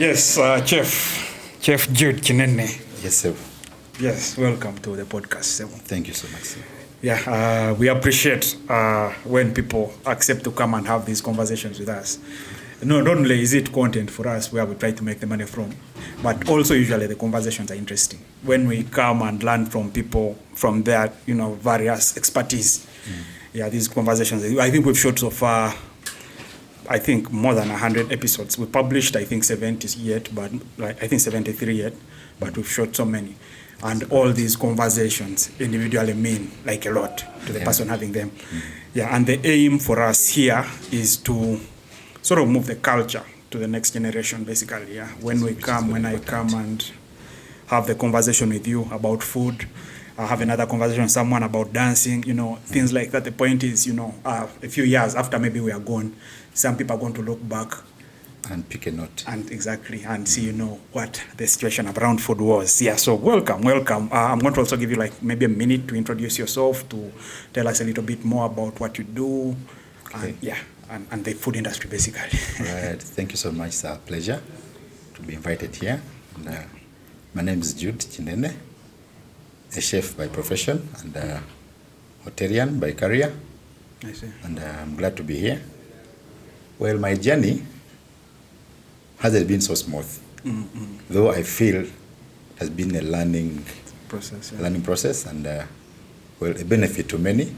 Yes, Chef Jude Kinene. Yes, sir. Yes, welcome to the podcast. Sir. Thank you so much, sir. Yeah, we appreciate when people accept to come and have these conversations with us. Not only is it content for us where we try to make the money from, but also usually the conversations are interesting. When we come and learn from people from their, various expertise. Yeah, these conversations, I think we've shot so far, I think more than 100 episodes. We published, I think 70 yet, but I think 73 yet, but we've shot so many. And all these conversations individually mean like a lot to the person having them. Yeah, and the aim for us here is to sort of move the culture to the next generation, basically. Yeah, when I come and have the conversation with you about food, I have another conversation with someone about dancing, things like that. The point is, a few years after maybe we are gone, some people are going to look back and pick a note. And exactly, and see, what the situation around food was. Yeah, so welcome. I'm going to also give you maybe a minute to introduce yourself, to tell us a little bit more about what you do. Okay. And the food industry, basically. Right. Thank you so much. It's a pleasure to be invited here. And, my name is Jude Kinene, a chef by profession and a hotelier by career. I see. And I'm glad to be here. Well, my journey hasn't been so smooth, though I feel it has been a learning process, and a benefit to many,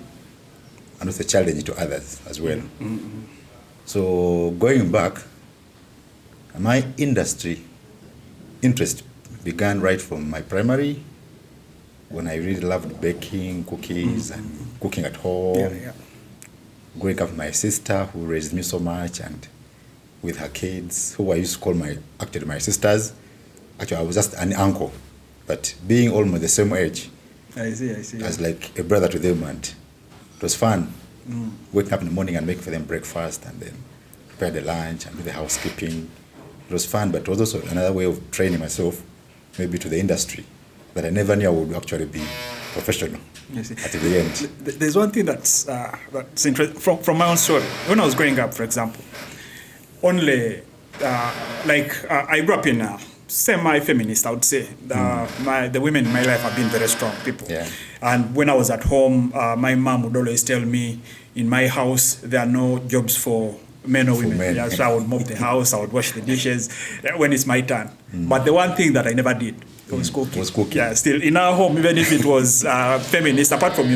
and also a challenge to others as well. So going back, my industry interest began right from my primary, when I really loved baking cookies and cooking at home. Growing up with my sister, who raised me so much, and with her kids, who I used to call my sisters. Actually, I was just an uncle, but being almost the same age, I see. I was like a brother to them, and it was fun. Waking up in the morning and make for them breakfast, and then prepare the lunch and do the housekeeping. It was fun, but it was also another way of training myself, maybe to the industry, that I never knew I would actually be professional at the end. There's one thing that's interesting from my own story. When I was growing up, for example, only I grew up in a semi-feminist, I would say. The women in my life have been very strong people. Yeah. And when I was at home, my mom would always tell me, in my house, there are no jobs for men or women. Yeah, so I would mop the house, I would wash the dishes when it's my turn. But the one thing that I never did was cooking. Yeah, still in our home, even if it was feminist, apart from,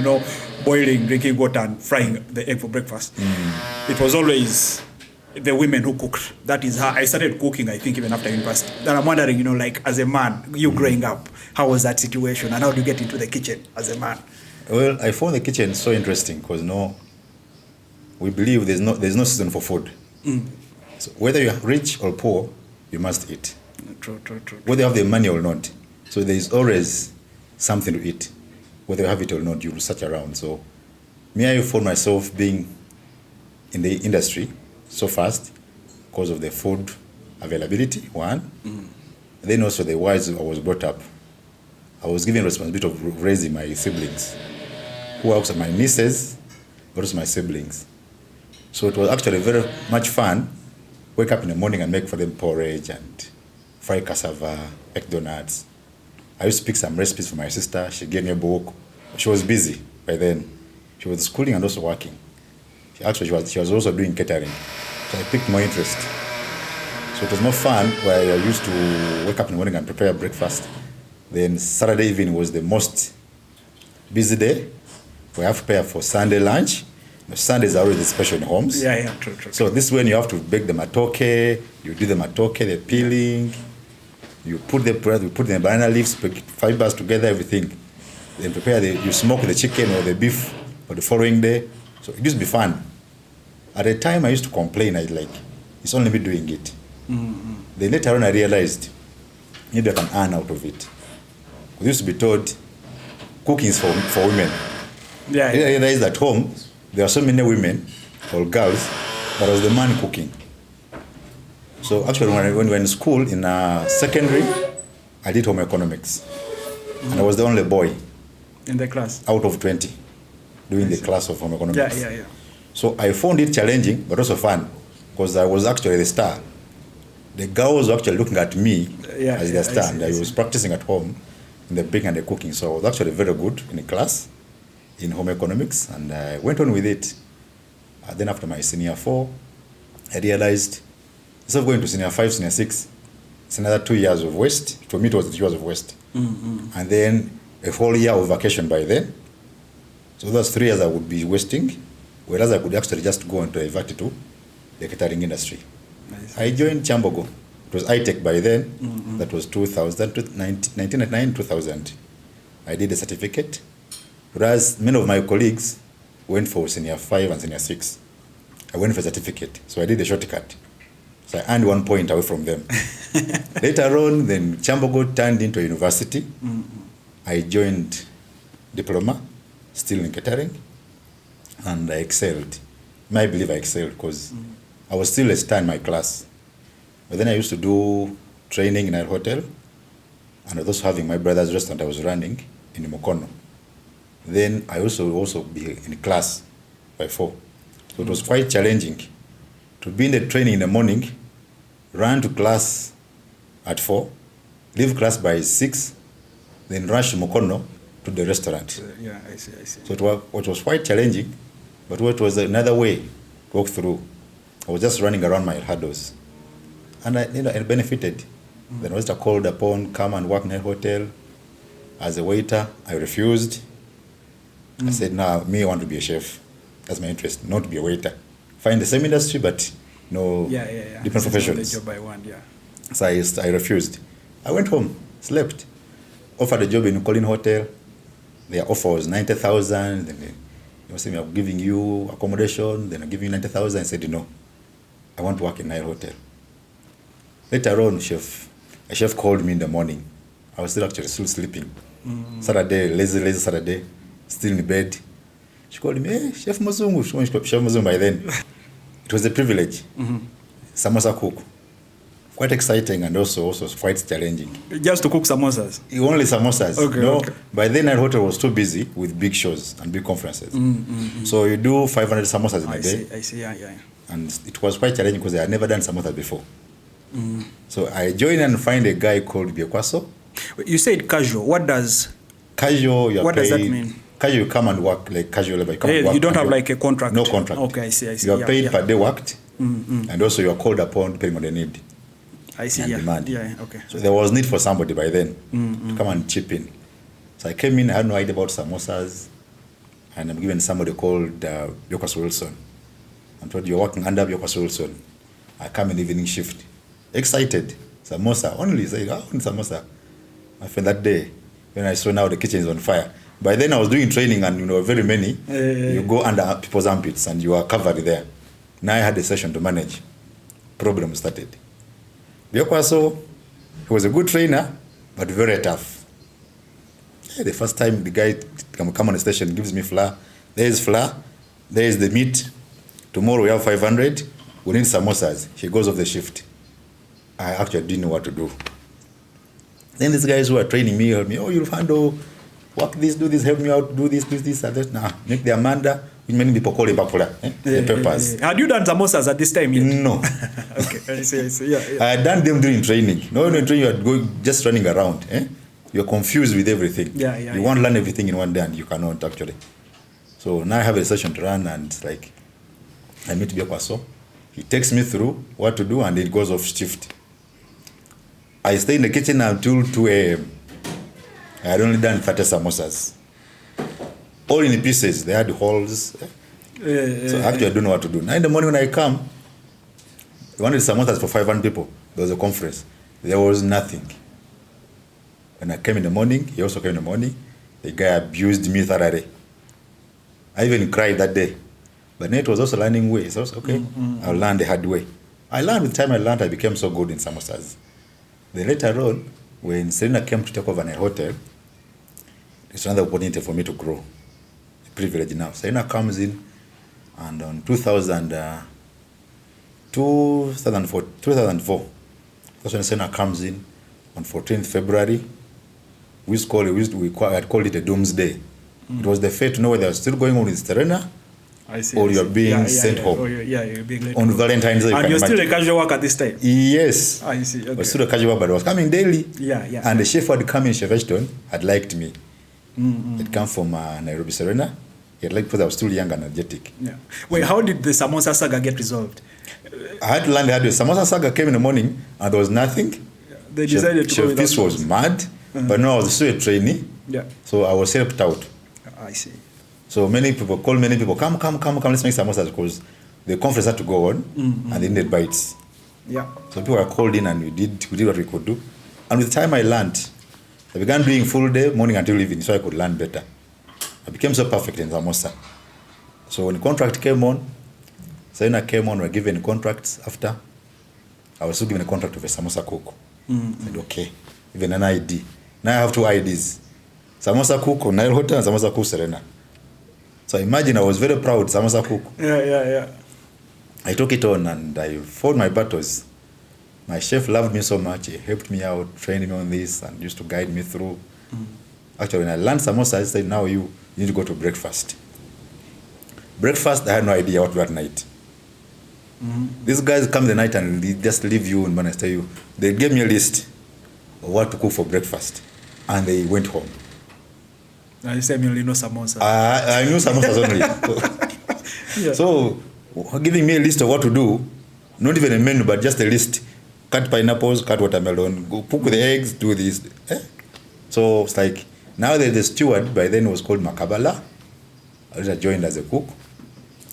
boiling, drinking water and frying the egg for breakfast, it was always the women who cooked. That is how I started cooking, I think, even after university. Then I'm wondering, as a man, you growing up, how was that situation, and how do you get into the kitchen as a man? Well, I found the kitchen so interesting because we believe there's no season for food. So whether you're rich or poor, you must eat. True. Whether you have the money or not. So there's always something to eat. Whether you have it or not, you will search around. So I found myself being in the industry so fast because of the food availability, one. And then also the ways I was brought up. I was given responsibility of raising my siblings, who are also my nieces, but also my siblings. So it was actually very much fun. Wake up in the morning and make for them porridge and fry cassava, make donuts. I used to pick some recipes for my sister. She gave me a book. She was busy by then. She was schooling and also working. She was also doing catering. So I picked more interest. So it was more fun, where I used to wake up in the morning and prepare breakfast. Then Saturday evening was the most busy day. We have to prepare for Sunday lunch. Sundays are always special in homes. Yeah, true. So this is when you have to bake the matoke, you do the matoke, the peeling, you put the bread, you put the banana leaves, fibers together, everything. Then you smoke the chicken or the beef for the following day. So it used to be fun. At the time I used to complain, it's only me doing it. Then later on I realized, maybe I can earn out of it. We used to be told, cooking is for women. Yeah. I realized at home, there are so many women or girls, but I was the man cooking. So actually, when we were in school, in secondary, I did home economics. And I was the only boy. In the class? Out of 20, doing the class of home economics. Yeah. So I found it challenging, but also fun, because I was actually the star. the girls were actually looking at me as their I stand. see, I was practicing at home in the baking and the cooking. So I was actually very good in a class in home economics, and I went on with it. Then after my senior 4, I realized instead of going to senior 5, senior 6, it's another 2 years of waste. For me, it was 2 years of waste. And then a whole year of vacation by then. So those 3 years I would be wasting, whereas I could actually just go and divert to the catering industry. I joined Chambogo. It was iTech by then. That was 1999, 2000. I did a certificate, whereas many of my colleagues went for senior 5 and senior 6. I went for a certificate, so I did a shortcut. So I earned 1 point away from them. Later on, then Chambogo turned into a university. I joined diploma, still in catering, and I excelled. I believe I excelled because I was still a star in my class. But then I used to do training in Nile Hotel, and I was also having my brother's restaurant I was running in Mokono. Then I also be in class by 4. So it was quite challenging to be in the training in the morning, run to class at 4, leave class by 6, then rush to Mokono to the restaurant. Yeah, I see. So it was quite challenging, but it was another way to walk through. I was just running around my hurdles, and I benefited. Then I was called upon, come and work in a hotel as a waiter. I refused. I said, no, I want to be a chef. That's my interest, not to be a waiter. Find the same industry, but different professions. The job I want, yeah. So I refused. I went home, slept, offered a job in Colin Hotel. Their offer was 90,000. Then they said, I'm giving you accommodation. Then I'm giving you 90,000. I said, no, I want to work in Nile Hotel. Later on, a chef called me in the morning. I was still sleeping. Saturday, lazy Saturday, still in bed. She called me, hey, Chef Muzungu. Chef Muzungu by then. It was a privilege. Samosa cook. Quite exciting and also quite challenging. Just to cook samosas? Only samosas. Okay, okay. By then, Nile Hotel was too busy with big shows and big conferences. So you do 500 samosas in a day. I see, yeah. And it was quite challenging because I had never done samosas before. So I joined and find a guy called Biekwaso. You said casual. What does casual? What does that mean? Casual, you come and work like casual labor. You don't have like a contract. No contract. Okay, I see. You are paid per day worked, and also you are called upon depending on the need. I see. And demand. Yeah. Okay. So there was need for somebody by then to come and chip in. So I came in. I had no idea about samosas, and I'm given somebody called Biokwas Wilson. I'm told you're working under Biokwas Wilson. I come in evening shift, excited. Samosa only. Say, I want samosa. My friend, that day when I saw now the kitchen is on fire. By then I was doing training, and very many. You go under people's armpits and you are covered there. Now I had a session to manage. Problem started. Biokwaso, he was a good trainer, but very tough. The first time the guy come on the station, gives me flour. There is flour. There is the meat. Tomorrow we have 500. We need samosas. He goes off the shift. I actually didn't know what to do. Then these guys who are training me help me. Oh, you'll handle, work this, do this, help me out, do this, and that. Nah, make the Amanda, which many people call it papula, the peppers. Had you done samosas at this time yet? No. Okay, I see. Yeah. I had done them during training. No, in training you are going, just running around. You're confused with everything. You want to learn everything in one day, and you cannot actually. So now I have a session to run, and it's like, I meet Biokwaso. He takes me through what to do, and it goes off shift. I stay in the kitchen until 2 a.m. I had only done 30 samosas. All in pieces. They had holes. So actually I don't know what to do. Now in the morning when I come, they wanted samosas for 500 people. There was a conference. There was nothing. When I came in the morning, he also came in the morning. The guy abused me thoroughly. I even cried that day. But then it was also learning way. So I was okay. I'll learn the hard way. I learned with time I became so good in samosas. Then later on, when Serena came to take over Nile Hotel, it's another opportunity for me to grow. A privilege now. Serena comes in, and on 2004, that's when Serena comes in on 14th February. We had called it a doomsday. It was the fate to know whether I was still going on with Serena I see. or you're being sent home. Oh, you're being let On go. Valentine's Day. And you're still a casual worker at this time? Yes. I see. Okay. I was still a casual worker, but I was coming daily. Yeah. And the chef who had come in, Chef Ashton, had liked me. He'd come from Nairobi, Serena. He had liked because I was still young and energetic. Yeah. Wait, how did the Samosa Saga get resolved? I had to learn the hard way. Samosa Saga came in the morning and there was nothing. They decided to go Chef with Peace was mad, but no, I was still a trainee. Yeah. So I was helped out. I see. So many people, come, let's make samosas because the conference had to go on and they needed bites. Yeah. So people were called in and we did what we could do. And with time I learned. I began doing full day, morning until evening, so I could learn better. I became so perfect in samosa. So when the contract came on, Serena came on, we were given contracts after. I was still given a contract of a samosa cook. I said, okay, even an ID. Now I have 2 IDs. Samosa cook on Nile Hotel and samosa cook Serena. So imagine I was very proud, samosa cook. Yeah. I took it on and I fought my battles. My chef loved me so much. He helped me out, trained me on this, and used to guide me through. Actually, when I learned samosa, I said, now you need to go to breakfast. Breakfast, I had no idea what to do at night. These guys come the night and they just leave you and when I tell you, they gave me a list of what to cook for breakfast. And they went home. Now you said you only know samosa. I knew samosas only. Yeah. So, giving me a list of what to do, not even a menu, but just a list. Cut pineapples, cut watermelon, go cook the eggs, do this. So it's like, now there's the steward, by then it was called Makabala. I later joined as a cook.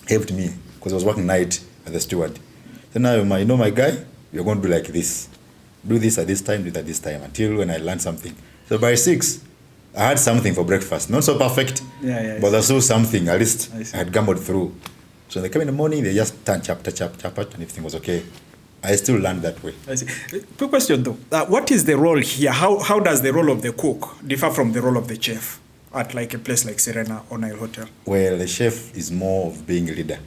Helped me, because I was working night as a steward. So now, my guy, you're going to do like this. Do this at this time, do that at this time, until when I learned something. So by 6, I had something for breakfast. Not so perfect, but there's still something. At least I had gambled through. So they came in the morning, they just turned chapter, and everything was okay. I still learned that way. I see. Quick question though. What is the role here? How does the role of the cook differ from the role of the chef at like a place like Serena or Nile Hotel? Well, the chef is more of being a leader.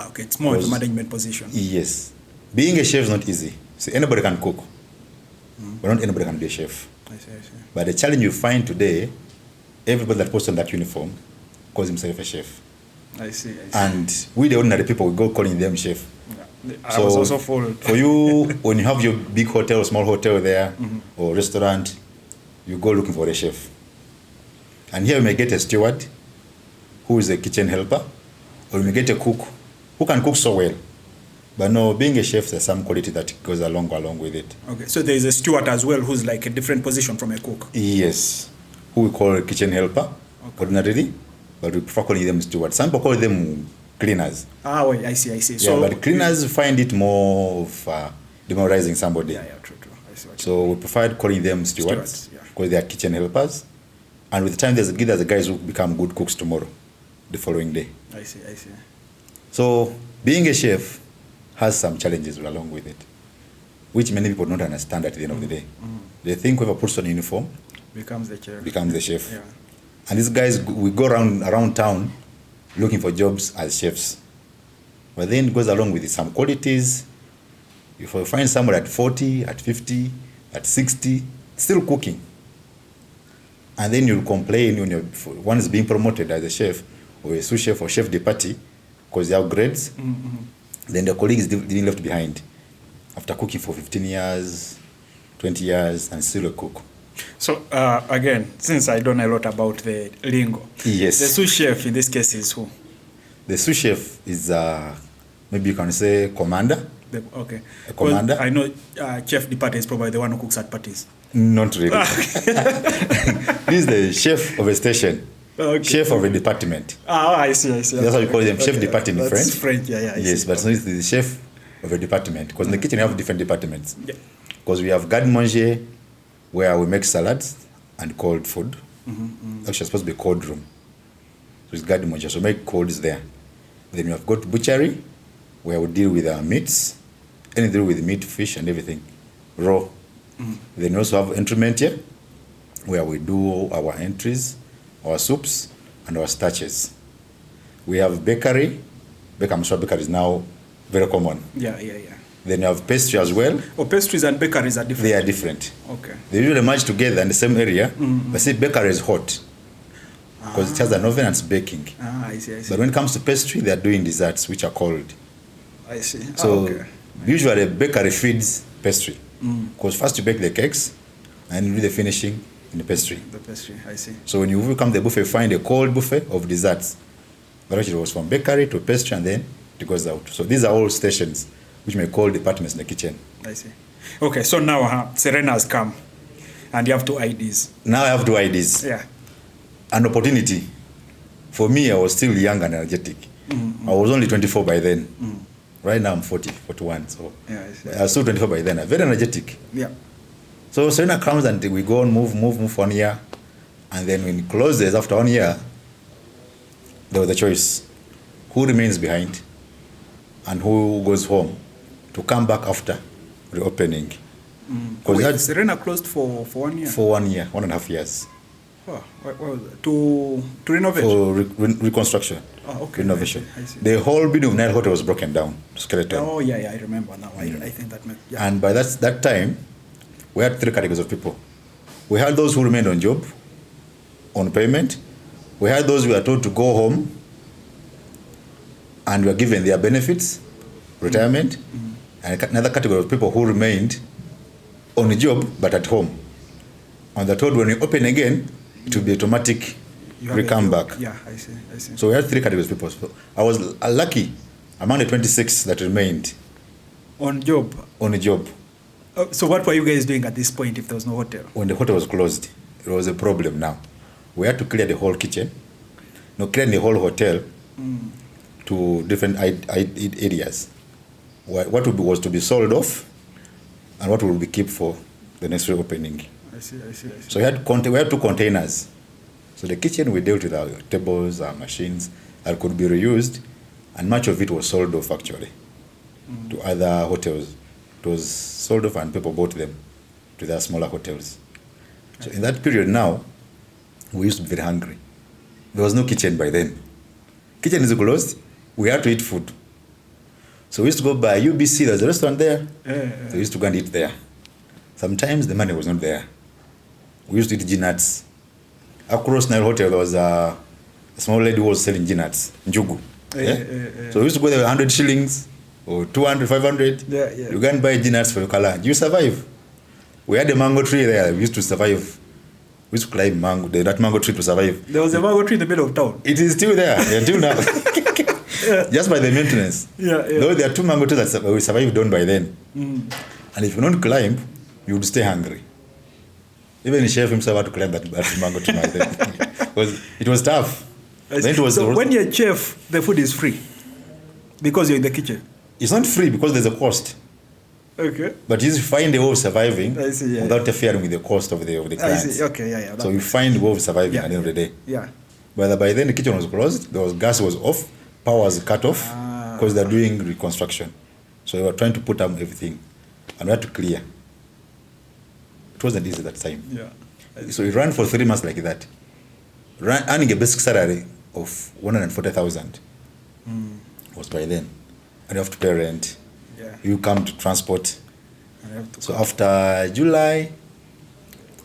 Okay, it's more of a management position. Yes. Being a chef is not easy. See, anybody can cook, but not anybody can be a chef. I see. But the challenge you find today, everybody that puts on that uniform calls himself a chef. I see. And we, the ordinary people, we go calling them chef. Yeah. I was also full. For you, when you have your big hotel or small hotel there, or restaurant, you go looking for a chef. And here you may get a steward, who is a kitchen helper, or you may get a cook, who can cook so well. But no, being a chef, there's some quality that goes along with it. Okay, so there is a steward as well, who's like a different position from a cook. Yes, who we call a kitchen helper, ordinarily, but we prefer calling them stewards. Some people call them cleaners. Wait, I see. Yeah, So, but cleaners find it more of demoralizing somebody. Yeah, true. I see what you So we prefer calling them stewards because they are kitchen helpers. And with time, there's the guys who become good cooks tomorrow, the following day. I see. So being a chef has some challenges along with it, which many people don't understand at the end of the day. They think whoever puts on a uniform becomes the chef. Yeah. And these guys, we go around town looking for jobs as chefs. But then it goes along with it, some qualities. If you find someone at 40, at 50, at 60, still cooking. And then you'll complain when one is being promoted as a chef or a sous chef or chef de partie because they have grades. Then the colleagues being left behind after cooking for 15 years, 20 years, and still a cook. So, again, since I don't know a lot about the lingo, yes, the sous chef in this case is who? The sous chef is, maybe you can say, commander. Okay. A commander. Well, I know chef de partie is probably the one who cooks at parties. Not really. This is the chef of a station. Okay. Chef of a department. I see. That's how you call them, chef de partie in French. French, yeah. Yes, but it's the chef of a department because in the kitchen you have different departments. Yeah. Because we have garde-manger, where we make salads and cold food. Actually, it's supposed to be cold room. So it's garde-manger, so make colds there. Then we have got butchery, where we deal with our meats, anything to do with meat, fish, and everything, raw. Then we also have entremetier, where we do our entries, our soups, and our starches. We have bakery. I'm sure bakery is now very common. Yeah. Then you have pastry as well. Oh, pastries and bakeries are different? They are different. Okay. They usually merge together in the same area, but see, bakery is hot. because it has an oven and it's baking. I see. But when it comes to pastry, they are doing desserts, which are cold. I see. So Okay. usually a bakery feeds pastry, because first you bake the cakes, and you do the finishing in the pastry. The pastry, I see. So when you come to the buffet, find a cold buffet of desserts. But actually it was from bakery to pastry, and then it goes out. So these are all stations, which may call departments in the kitchen. I see. Okay, so now Serena has come, and you have 2 IDs. Now I have 2 IDs. Yeah. An opportunity. For me, I was still young and energetic. I was only 24 by then. Right now I'm 41. So Yeah, I see. I was still 24 by then. I'm very energetic. Yeah. So Serena comes and we go on, move 1 year. And then when it closes after 1 year, there was a choice. Who remains behind and who goes home to come back after reopening. Because Serena closed for 1 year. for 1 year, 1.5 years. Oh, what was it? To renovate? For reconstruction. Oh, okay. Renovation. I see. The whole building of Nile Hotel was broken down, skeleton. Oh, yeah, I remember now. I think that meant, yeah. And by that time, we had 3 categories of people. We had those who remained on job, on payment. We had those who were told to go home and were given their benefits, retirement. And another category of people who remained on a job but at home. And they're told when we open again, it will be automatic come back. Yeah, I see. So we had 3 categories of people. So I was lucky among the 26 that remained On job. on a job. So what were you guys doing at this point if there was no hotel? When the hotel was closed, it was a problem now. We had to clear the whole kitchen, clear the whole hotel to different areas. What was to be sold off and what will be kept for the next reopening. I see. So we had 2 containers. So the kitchen, we dealt with our tables, our machines that could be reused, and much of it was sold off actually to other hotels. It was sold off and people bought them to their smaller hotels. So in that period now, we used to be very hungry. There was no kitchen by then. Kitchen is closed. We had to eat food. So we used to go by UBC, there's a restaurant there. So we used to go and eat there. Sometimes the money was not there. We used to eat G-nuts. Across Nile Hotel, there was a small lady who was selling G-nuts, njugu. So we used to go there with 100 shillings or 200, 500. You go and buy G-nuts for your lunch. You survive. We had a mango tree there. We used to survive. We used to climb that mango tree to survive. There was a mango tree in the middle of town. It is still there until now. Just by the maintenance. Though there are 2 mango trees that we survived on by then. And if you don't climb, you would stay hungry. Even the chef himself had to climb that mango tree by then. It was tough. So when you're a chef, the food is free because you're in the kitchen. It's not free because there's a cost. Okay. But you find a way of surviving without interfering with the cost of the clients. I see. Okay, yeah. So you find a way of surviving at the end of the day. Yeah. But by then the kitchen was closed, gas was off, power was cut off because they're doing reconstruction. So they were trying to put up everything and we had to clear. It wasn't easy that time. Yeah. So we ran for 3 months like that, earning a basic salary of 140,000 was by then. And you have to pay rent. Yeah. You come to transport. So after July,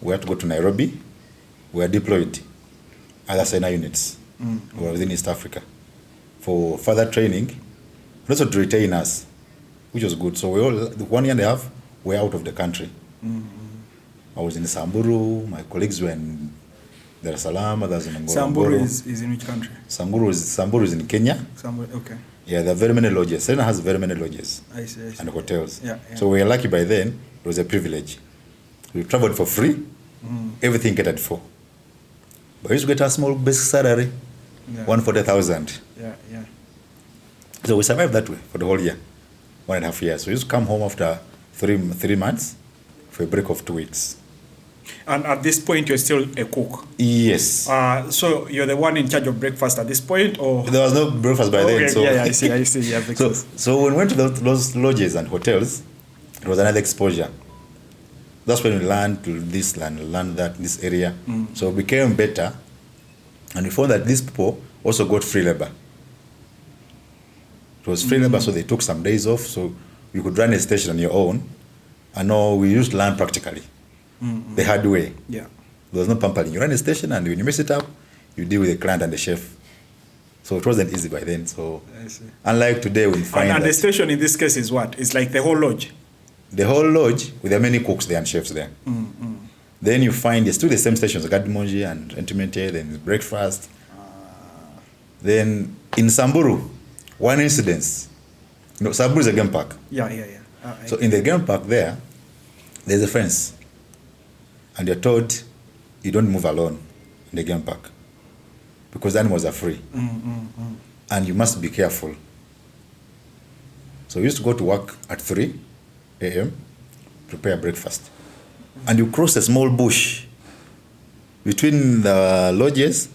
we had to go to Nairobi. We were deployed other Serena units who were within East Africa for further training, but also to retain us, which was good. So we all, 1 year and a half, we were out of the country. I was in Samburu, my colleagues were in Dar es Salaam, others in Ngorongoro. Samburu is in which country? Samburu is in Kenya. Samburu, okay. Yeah, there are very many lodges. Serena has very many lodges. I see. And hotels. Yeah. So we were lucky by then. It was a privilege. We traveled for free. Everything catered for. But we used to get a small basic salary, 140,000. Yeah. So we survived that way for the whole year, 1.5 years. So we used to come home after three months for a break of 2 weeks. And at this point, you're still a cook? Yes. So you're the one in charge of breakfast at this point, or? There was no breakfast by then. So I see. Yeah, so when we went to those lodges and hotels, it was another exposure. That's when we learned to this land, learn that in this area. So we became better, and we found that these people also got free labor. It was free labor, so they took some days off, so you could run a station on your own. And now we used to learn practically, the hard way. Yeah. There was no pampering. You run a station, and when you mess it up, you deal with the client and the chef. So it wasn't easy by then. So I see. unlike today, we find And that the station in this case is what? It's like the whole lodge. the whole lodge, with the many cooks there and chefs there. Then you find there's still the same stations, Gadimonji and Intermediate, then breakfast. Then in Samburu, one incident. Samburu is a game park. Yeah. So in the game park there's a fence. And you're told you don't move alone in the game park because the animals are free. And you must be careful. So we used to go to work at 3 a.m., prepare breakfast. And you cross a small bush between the lodges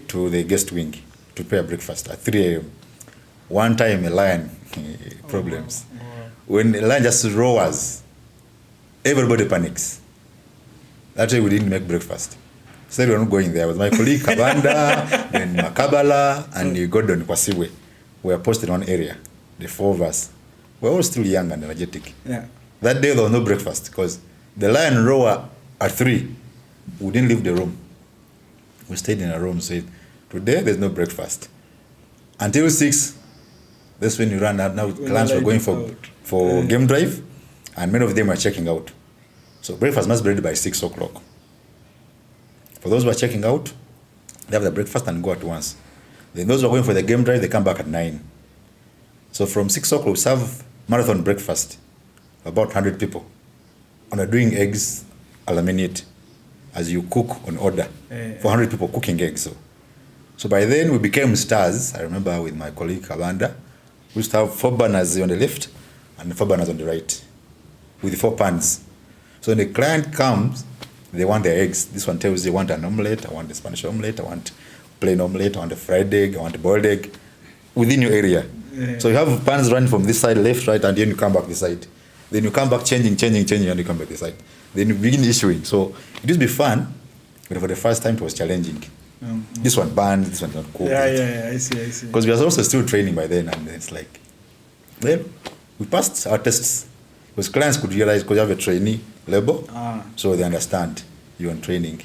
to the guest wing to prepare breakfast at 3 a.m. One time a lion, problems. When a lion just roars, everybody panics. That day we didn't make breakfast. So we were not going there. It was my colleague Kabanda, then Makabala, and Gordon Kwasiwe. We were posted in one area, the 4 of us. We were all still young and energetic. Yeah. That day there was no breakfast because the lion roar at 3. We didn't leave the room. We stayed in a room, said, today there's no breakfast. Until 6, that's when you run out. Now clients were going for game drive, and many of them are checking out. So breakfast must be ready by 6 o'clock. For those who are checking out, they have the breakfast and go at once. Then those who are going for the game drive, they come back at 9. So from 6 o'clock, we serve marathon breakfast, about 100 people. And we're doing eggs a la minute as you cook on order for 100 people cooking eggs. So by then we became stars. I remember with my colleague Kabanda, we used to have 4 burners on the left and 4 burners on the right with 4 pans. So when the client comes, they want their eggs. This one tells you, I want an omelette, I want a Spanish omelette, I want plain omelette, I want a fried egg, I want a boiled egg within your area. So you have pans running from this side, left, right, and then you come back this side. Then you come back changing, and you come back this side. Then you begin issuing. So it used to be fun, but for the first time it was challenging. This one burned, this one not cooked. Yeah, I see. Because we were also still training by then, and it's like, well, we passed our tests. Because clients could realize, because you have a trainee label, so they understand you're in training.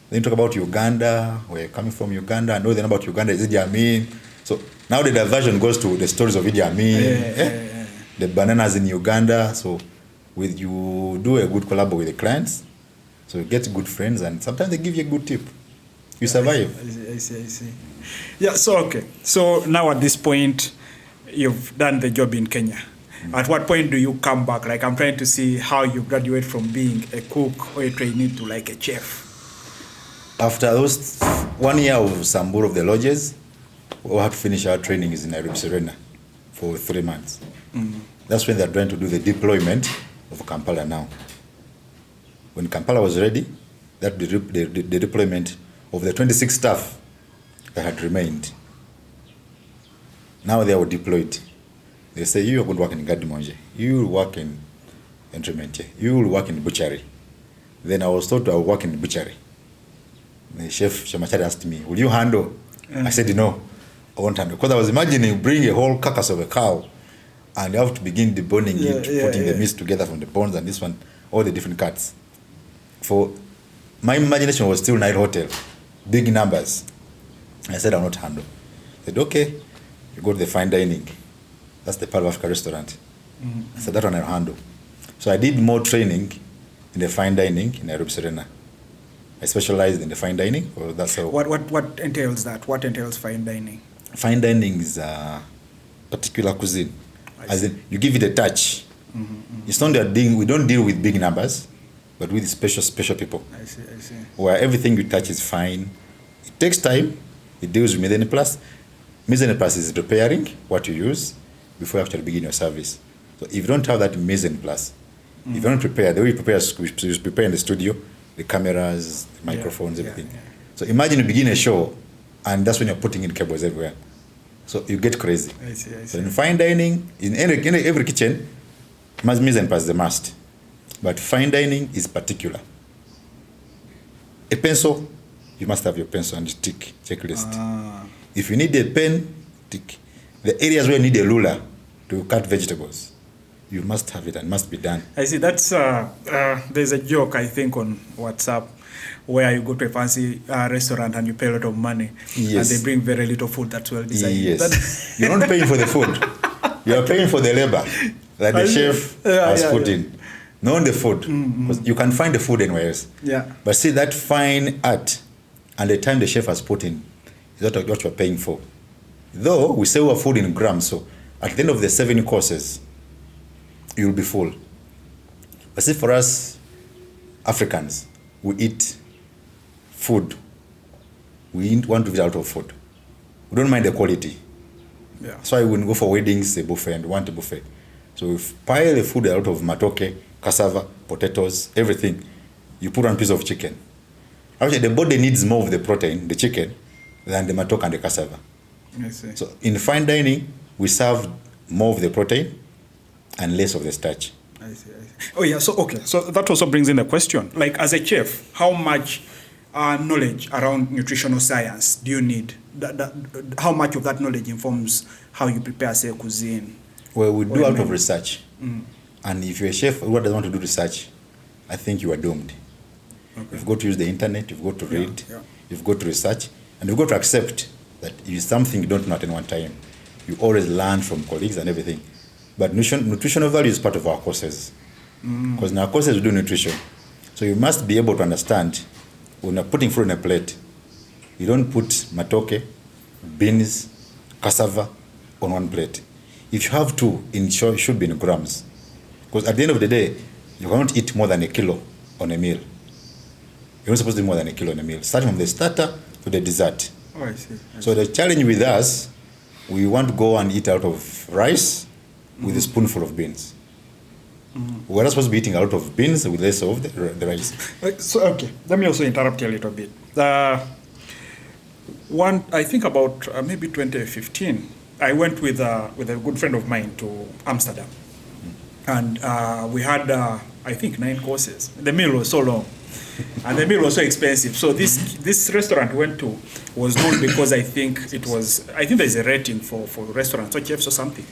Then you talk about Uganda, where you're coming from Uganda. I know then about Uganda is Idi Amin. So now the diversion goes to the stories of Idi Amin, the bananas in Uganda. So with you do a good collab with the clients, so you get good friends, and sometimes they give you a good tip. You survive. I see. Yeah, so okay. So now at this point, you've done the job in Kenya. At what point do you come back? Like, I'm trying to see how you graduate from being a cook or a trainee to like a chef. After those 1 year of Samburu of the lodges, we had to finish our trainings in Nairobi, Serena for 3 months. That's when they're trying to do the deployment of Kampala now. When Kampala was ready, that the deployment of the 26 staff that had remained. Now they were deployed. They say, you are going to work in Gadimonji, you will work in Entremente, you will work in butchery. Then I was told I will work in butchery. The chef Shamachari asked me, will you handle? I said, no, I won't handle. Because I was imagining you bring a whole carcass of a cow and you have to begin deboning it, putting the meat together from the bones and this one, all the different cuts. For my imagination was still Nile Hotel, big numbers. I said, I will not handle. I said, okay, you go to the fine dining. That's the Pearl of Africa restaurant. I said, that one I'll handle. So I did more training in the fine dining in Nairobi, Serena. I specialized in the fine dining. Well, that's how. What entails that? What entails fine dining? Fine dining is a particular cuisine. As in, you give it a touch. It's not that we don't deal with big numbers, but with special people. I see. Where everything you touch is fine. It takes time. It deals with mise en place. Mise en place is preparing what you use before you actually begin your service. So if you don't have that mise en place, if you don't prepare, the way you prepare, you prepare in the studio, the cameras, the microphones, everything. So imagine you begin a show, and that's when you're putting in cables everywhere. So you get crazy. I see. So in fine dining, in every kitchen, mise en place is a must. But fine dining is particular. A pencil, you must have your pencil and tick checklist. If you need a pen, tick. The areas where you need a ruler to cut vegetables, you must have it and must be done. I see. That's there's a joke I think on WhatsApp where you go to a fancy restaurant and you pay a lot of money, Yes. and they bring very little food that's well designed. Yes. You're not paying for the food. You're paying for the labor that the chef has put in. Not the food. Because you can find the food anywhere else. Yeah. But see, that fine art and the time the chef has put in is what you're paying for. Though we sell our food in grams, so at the end of the 7 courses, you'll be full. But see, for us Africans, we eat food. We want to eat out of food. We don't mind the quality. Yeah. That's why when we go for weddings, a buffet, and we want a buffet. So we pile the food out of matoke, cassava, potatoes, everything. You put one piece of chicken. Actually, the body needs more of the protein, the chicken, than the matoke and the cassava. I see. So in fine dining, we serve more of the protein and less of the starch. I see. Oh yeah. So okay. So that also brings in the question: like, as a chef, how much knowledge around nutritional science do you need? How much of that knowledge informs how you prepare, say, cuisine? Well, we do out of research. And if you're a chef who doesn't want to do research, I think you are doomed. Okay. You've got to use the internet, you've got to read, you've got to research, and you've got to accept that it is something you don't know at any one time. You always learn from colleagues and everything. But nutritional value is part of our courses. Because in our courses we do nutrition. So you must be able to understand when you're putting food on a plate, you don't put matoke, beans, cassava on one plate. If you have to, it should be in grams. Because at the end of the day, you cannot eat more than a kilo on a meal. You're not supposed to eat more than a kilo on a meal, starting from the starter to the dessert. Oh, I see. So the challenge with us, we want to go and eat out of rice with a spoonful of beans. We're not supposed to be eating out of beans with less of the rice. So, okay, let me also interrupt you a little bit. I think about maybe 2015, I went with a good friend of mine to Amsterdam. And we had, I think, 9 courses. The meal was so long. And the meal was so expensive. So this restaurant we went to was known because I think there's a rating for restaurants or chefs or something.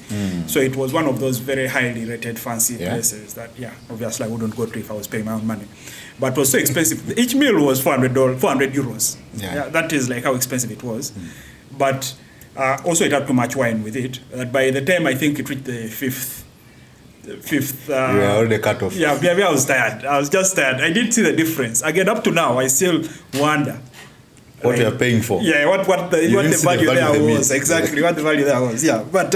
So it was one of those very highly rated fancy places that, obviously I wouldn't go to if I was paying my own money. But it was so expensive. Each meal was 400 euros. Yeah, that is like how expensive it was. But also it had too much wine with it. By the time I think it reached the fifth you were already cut off. Yeah, I was tired. I was just tired. I didn't see the difference. Again, up to now, I still wonder what you're paying for. Yeah, what the value there was. Exactly, what the value there was. Yeah, but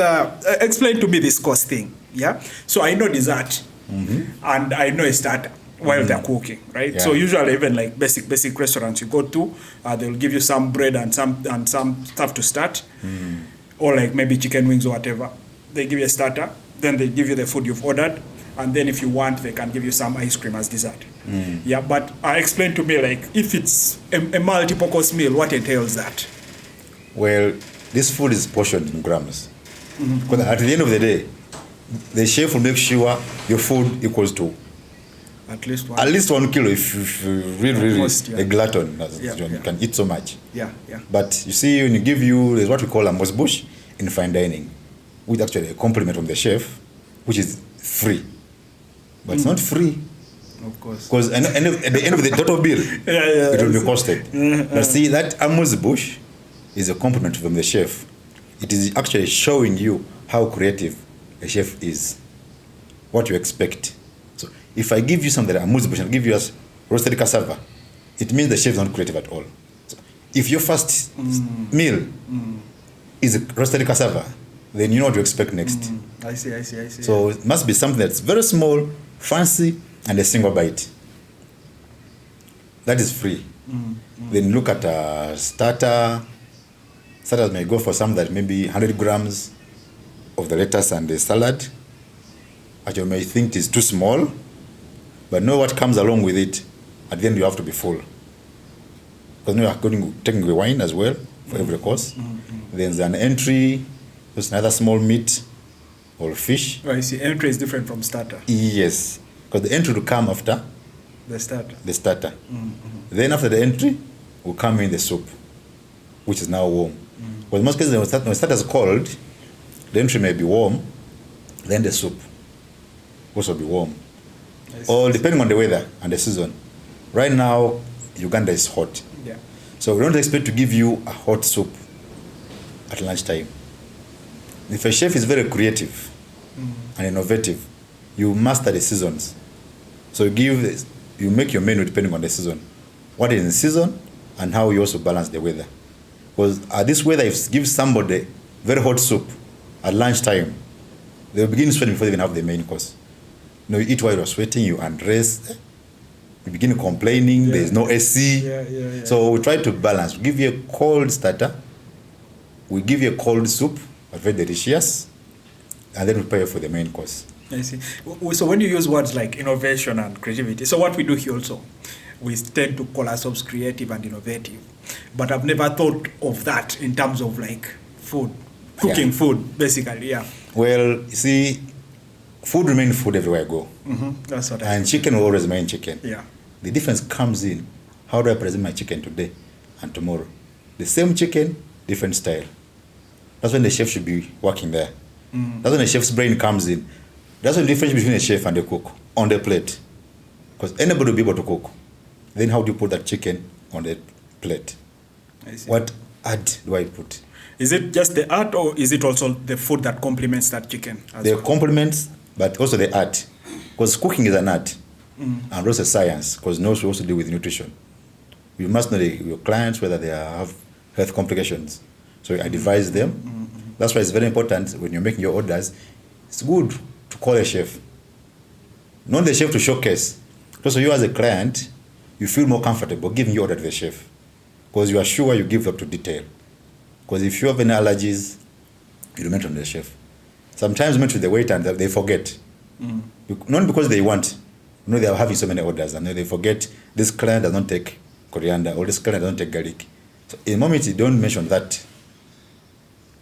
explain to me this cost thing. Yeah, so I know dessert, and I know a starter while they're cooking, right? Yeah. So usually, even like basic restaurants you go to, they'll give you some bread and some stuff to start, or like maybe chicken wings or whatever. They give you a starter. Then they give you the food you've ordered, and then if you want, they can give you some ice cream as dessert. Yeah, but explain to me, like, if it's a multiple course meal, what entails that? Well, this food is portioned in grams. Because at the end of the day, the chef will make sure your food equals to at least 1 kilo if you really a glutton. You can eat so much. Yeah. But you see, when there's what we call Amuse-Bouche in fine dining, with actually a compliment from the chef, which is free. But it's not free. Of course. Because at the end of the total bill, it will be costed. But see, that Amuse-Bouche is a compliment from the chef. It is actually showing you how creative a chef is, what you expect. So if I give you something like Amuse-Bouche and give you as roasted cassava, it means the chef is not creative at all. So if your first meal is roasted cassava, then you know what to expect next. I see. So it must be something that's very small, fancy, and a single bite. That is free. Then look at a starter. Starters may go for some that maybe 100 grams of the lettuce and the salad. But you may think it is too small, but know what comes along with it. At the end, you have to be full. Because you are taking the wine as well for every course. Then there's an entry. There's another small meat or fish. Oh, I see. Entry is different from starter. Yes. Because the entry will come after the starter. Then after the entry, will come in the soup, which is now warm. But in most cases, when starter is cold, the entry may be warm, then the soup will also be warm. Or depending on the weather and the season. Right now, Uganda is hot. Yeah. So we don't expect to give you a hot soup at lunchtime. If a chef is very creative and innovative, you master the seasons. So you make your menu depending on the season. What is in season and how you also balance the weather. Because this weather, if gives somebody very hot soup at lunchtime, they'll begin sweating before they even have the main course. You eat while you're sweating, you undress, you begin complaining, there's no AC. Yeah. So we try to balance. We give you a cold starter, we give you a cold soup, but very delicious, and then we prepare for the main course. I see. So when you use words like innovation and creativity, so what we do here also, we tend to call ourselves creative and innovative. But I've never thought of that in terms of like food, cooking food, basically, yeah. Well, you see, food remains food everywhere I go. That's what And chicken will always remain chicken. Yeah. The difference comes in how do I present my chicken today and tomorrow. The same chicken, different style. That's when the chef should be working there. That's when the chef's brain comes in. That's the difference between a chef and a cook on the plate. Because anybody will be able to cook. Then how do you put that chicken on the plate? I see. What add do I put? Is it just the art, or is it also the food that complements that chicken? The complements, but also the art. Because cooking is an art. And also science, because we also deal with nutrition. You must know your clients whether they have health complications. So I advise them. That's why it's very important when you're making your orders. It's good to call a chef. Not the chef to showcase. So you as a client, you feel more comfortable giving your order to the chef. Because you are sure you give up to detail. Because if you have any allergies, you don't mention the chef. Sometimes you mention the waiter and they forget. Not because they want. They are having so many orders and they forget this client does not take coriander or this client does not take garlic. So in the moment you don't mention that,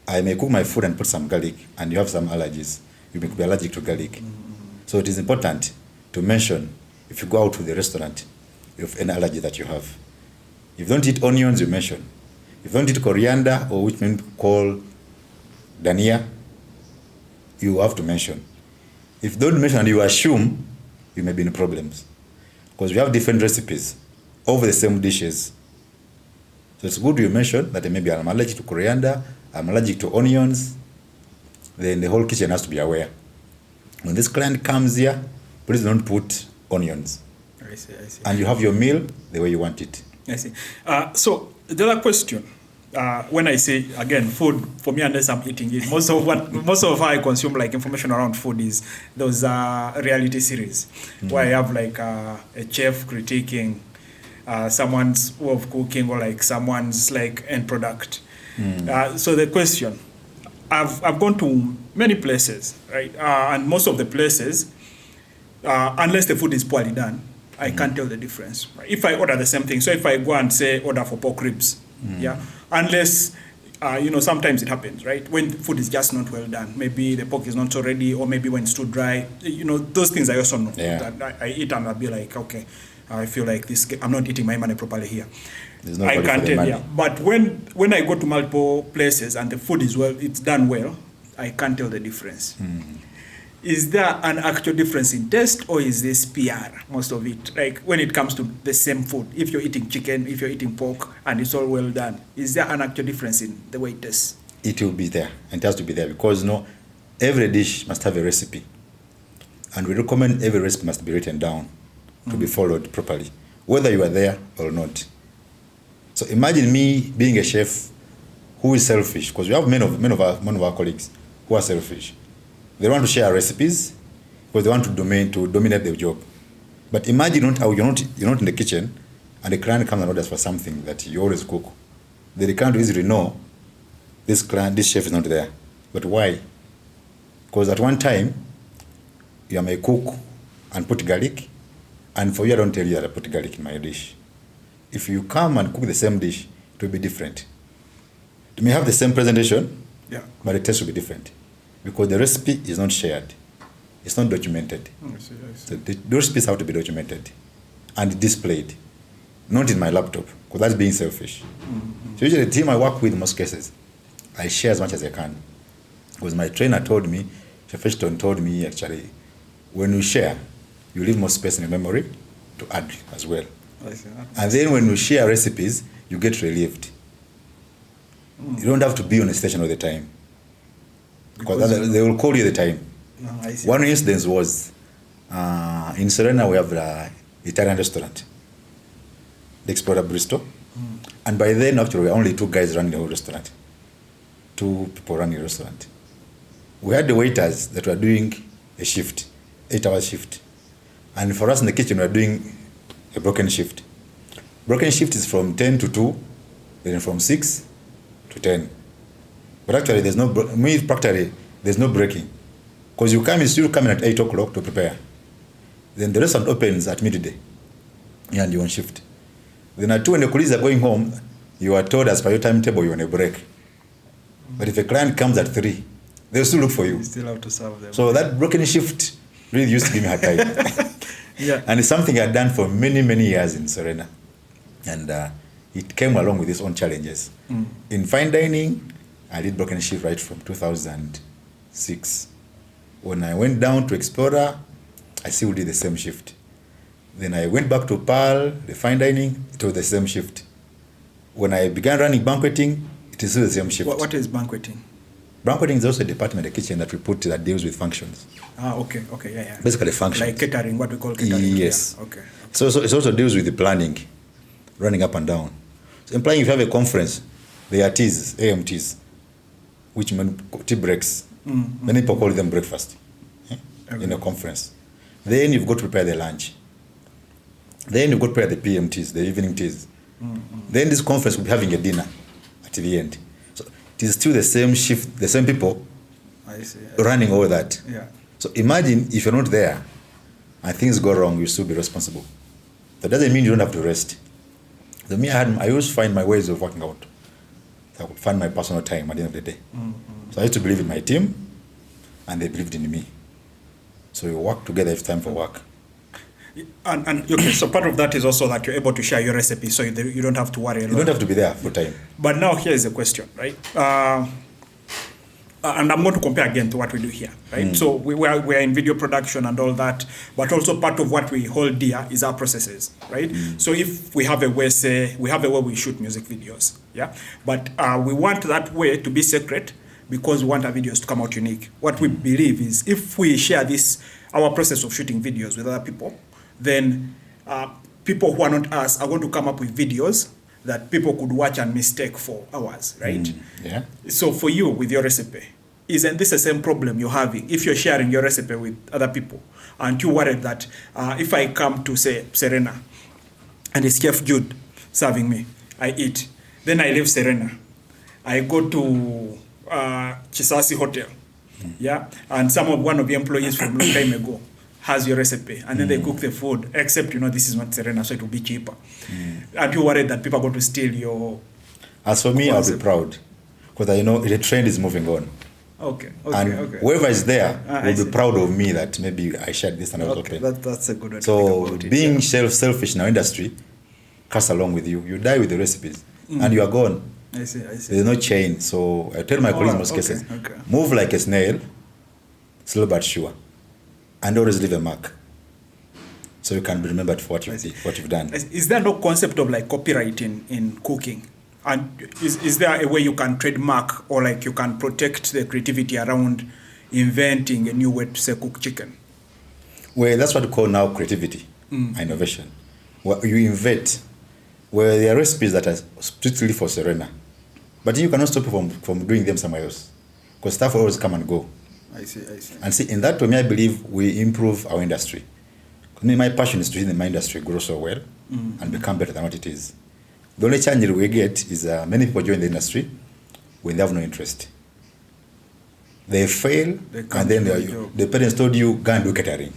I may cook my food and put some garlic and you have some allergies. You may be allergic to garlic. So it is important to mention if you go out to the restaurant, if any allergy that you have. If you don't eat onions, you mention. If you don't eat coriander, or which means call dania, you have to mention. If you don't mention and you assume, you may be in problems. Because we have different recipes over the same dishes. So it's good you mention that maybe I'm allergic to coriander, I'm allergic to onions. Then the whole kitchen has to be aware. When this client comes here, please don't put onions. I see. And you have your meal the way you want it. I see. So the other question, when I say again food, for me, unless I'm eating it, most of how I consume like information around food is those reality series where I have like a chef critiquing someone's way of cooking or like someone's like end product. So the question, I've gone to many places, right? And most of the places, unless the food is poorly done, I can't tell the difference. Right? If I order the same thing, so if I go and say order for pork ribs, unless sometimes it happens, right? When food is just not well done, maybe the pork is not so ready, or maybe when it's too dry. Those things I also know. That I eat and I'll be like, okay, I feel like this. I'm not eating my money properly here. No I can't tell. Yeah, but when I go to multiple places and the food is it's done well, I can't tell the difference. Is there an actual difference in taste, or is this PR, most of it? Like when it comes to the same food, if you're eating chicken, if you're eating pork, and it's all well done, is there an actual difference in the way it tastes? It will be there, and it has to be there, because every dish must have a recipe. And we recommend every recipe must be written down to be followed properly, whether you are there or not. So imagine me being a chef who is selfish, because we have many of our colleagues who are selfish. They want to share recipes because they want to dominate the job. But imagine you're not in the kitchen and the client comes and orders for something that you always cook. Then the client will easily know this chef is not there. But why? Because at one time you may cook and put garlic, and for you I don't tell you that I put garlic in my dish. If you come and cook the same dish, it will be different. You may have the same presentation, but the taste will be different. Because the recipe is not shared. It's not documented. I see. So the recipes have to be documented and displayed. Not in my laptop, because that's being selfish. So usually the team I work with in most cases, I share as much as I can. Because my trainer told me, Chef Ashton told me actually, when you share, you leave more space in your memory to add as well. And then when you share recipes, you get relieved. You don't have to be on a station all the time. Because they will call you the time. One instance was in Serena, we have the Italian restaurant, the Explorer Bristol. And by then, actually, we were only 2 guys running the whole restaurant. 2 people running the restaurant. We had the waiters that were doing a shift, 8-hour shift. And for us in the kitchen, we were doing a broken shift. Broken shift is from 10 to 2, then from 6 to 10. But actually, there's no breaking. Because you still come in at 8 o'clock to prepare. Then the restaurant opens at midday. And you're on shift. Then at 2 when the colleagues are going home, you are told as per your timetable you're on a break. But if a client comes at 3, they'll still look for you. You still have to serve them. So that broken shift really used to give me a hard time. Yeah. And it's something I'd done for many, many years in Serena. And it came along with its own challenges. In fine dining, I did broken shift right from 2006. When I went down to Explorer, I still did the same shift. Then I went back to Pearl, the fine dining, it was the same shift. When I began running banqueting, it is still the same shift. What is banqueting? Banqueting is also a department in the kitchen that we put that deals with functions. Okay, yeah. Basically functions. Like catering, what we call catering. Yes. Yeah. Okay. So it also deals with the planning, running up and down. So implying if you have a conference, there are T's, AMTs, which mean tea breaks. Many people call them breakfast in a conference. Then you've got to prepare the lunch. Then you've got to prepare the PMTs, the evening teas. Then this conference will be having a dinner at the end. So it is still the same shift, the same people I see. running all that. Yeah. So imagine if you're not there and things go wrong, you'll still be responsible. That doesn't mean you don't have to rest. So me, I always find my ways of working out. I would find my personal time at the end of the day. So I used to believe in my team, and they believed in me. So we work together if it's time for work. And okay, so part of that is also that you're able to share your recipe, so you don't have to worry a lot. You don't have to be there for time. But now here is a question, right? And I'm going to compare again to what we do here, right? So we are in video production and all that, but also part of what we hold dear is our processes, right? So if we have a way, say, we have a way we shoot music videos, yeah? But we want that way to be secret because we want our videos to come out unique. What we believe is if we share our process of shooting videos with other people, then people who are not us are going to come up with videos that people could watch and mistake for hours, right? Yeah. So for you, with your recipe, isn't this the same problem you're having? If you're sharing your recipe with other people, aren't you worried that if I come to, say, Serena, and it's Chef Jude serving me, I eat, then I leave Serena, I go to Chisasi Hotel, yeah, and one of the employees from long time ago has your recipe, and then they cook the food, except, this is not Serena, so it will be cheaper. Aren't you worried that people are going to steal your... As for me, I'll be proud, because I know the trend is moving on. Okay. Whoever is there will be proud of me that maybe I shared this and I was open. That's a good way to So think about it. being selfish in our industry cuts along with you. You die with the recipes, and you are gone. I see. There's no chain. So I tell my colleagues in most cases, move like a snail, slow but sure, and always leave a mark, so you can be remembered for what you've done. Is there no concept of like copyright in cooking? And is there a way you can trademark or like you can protect the creativity around inventing a new way to, say, cook chicken? Well, that's what we call now creativity, innovation. Where you invent, where there are recipes that are strictly for Serena, but you cannot stop you from doing them somewhere else, because stuff will always come and go. I see. And see, in that way, I believe we improve our industry. My passion is to see my industry grow so well and become better than what it is. The only challenge we get is many people join the industry when they have no interest. They fail, and then the parents told you, go and do catering.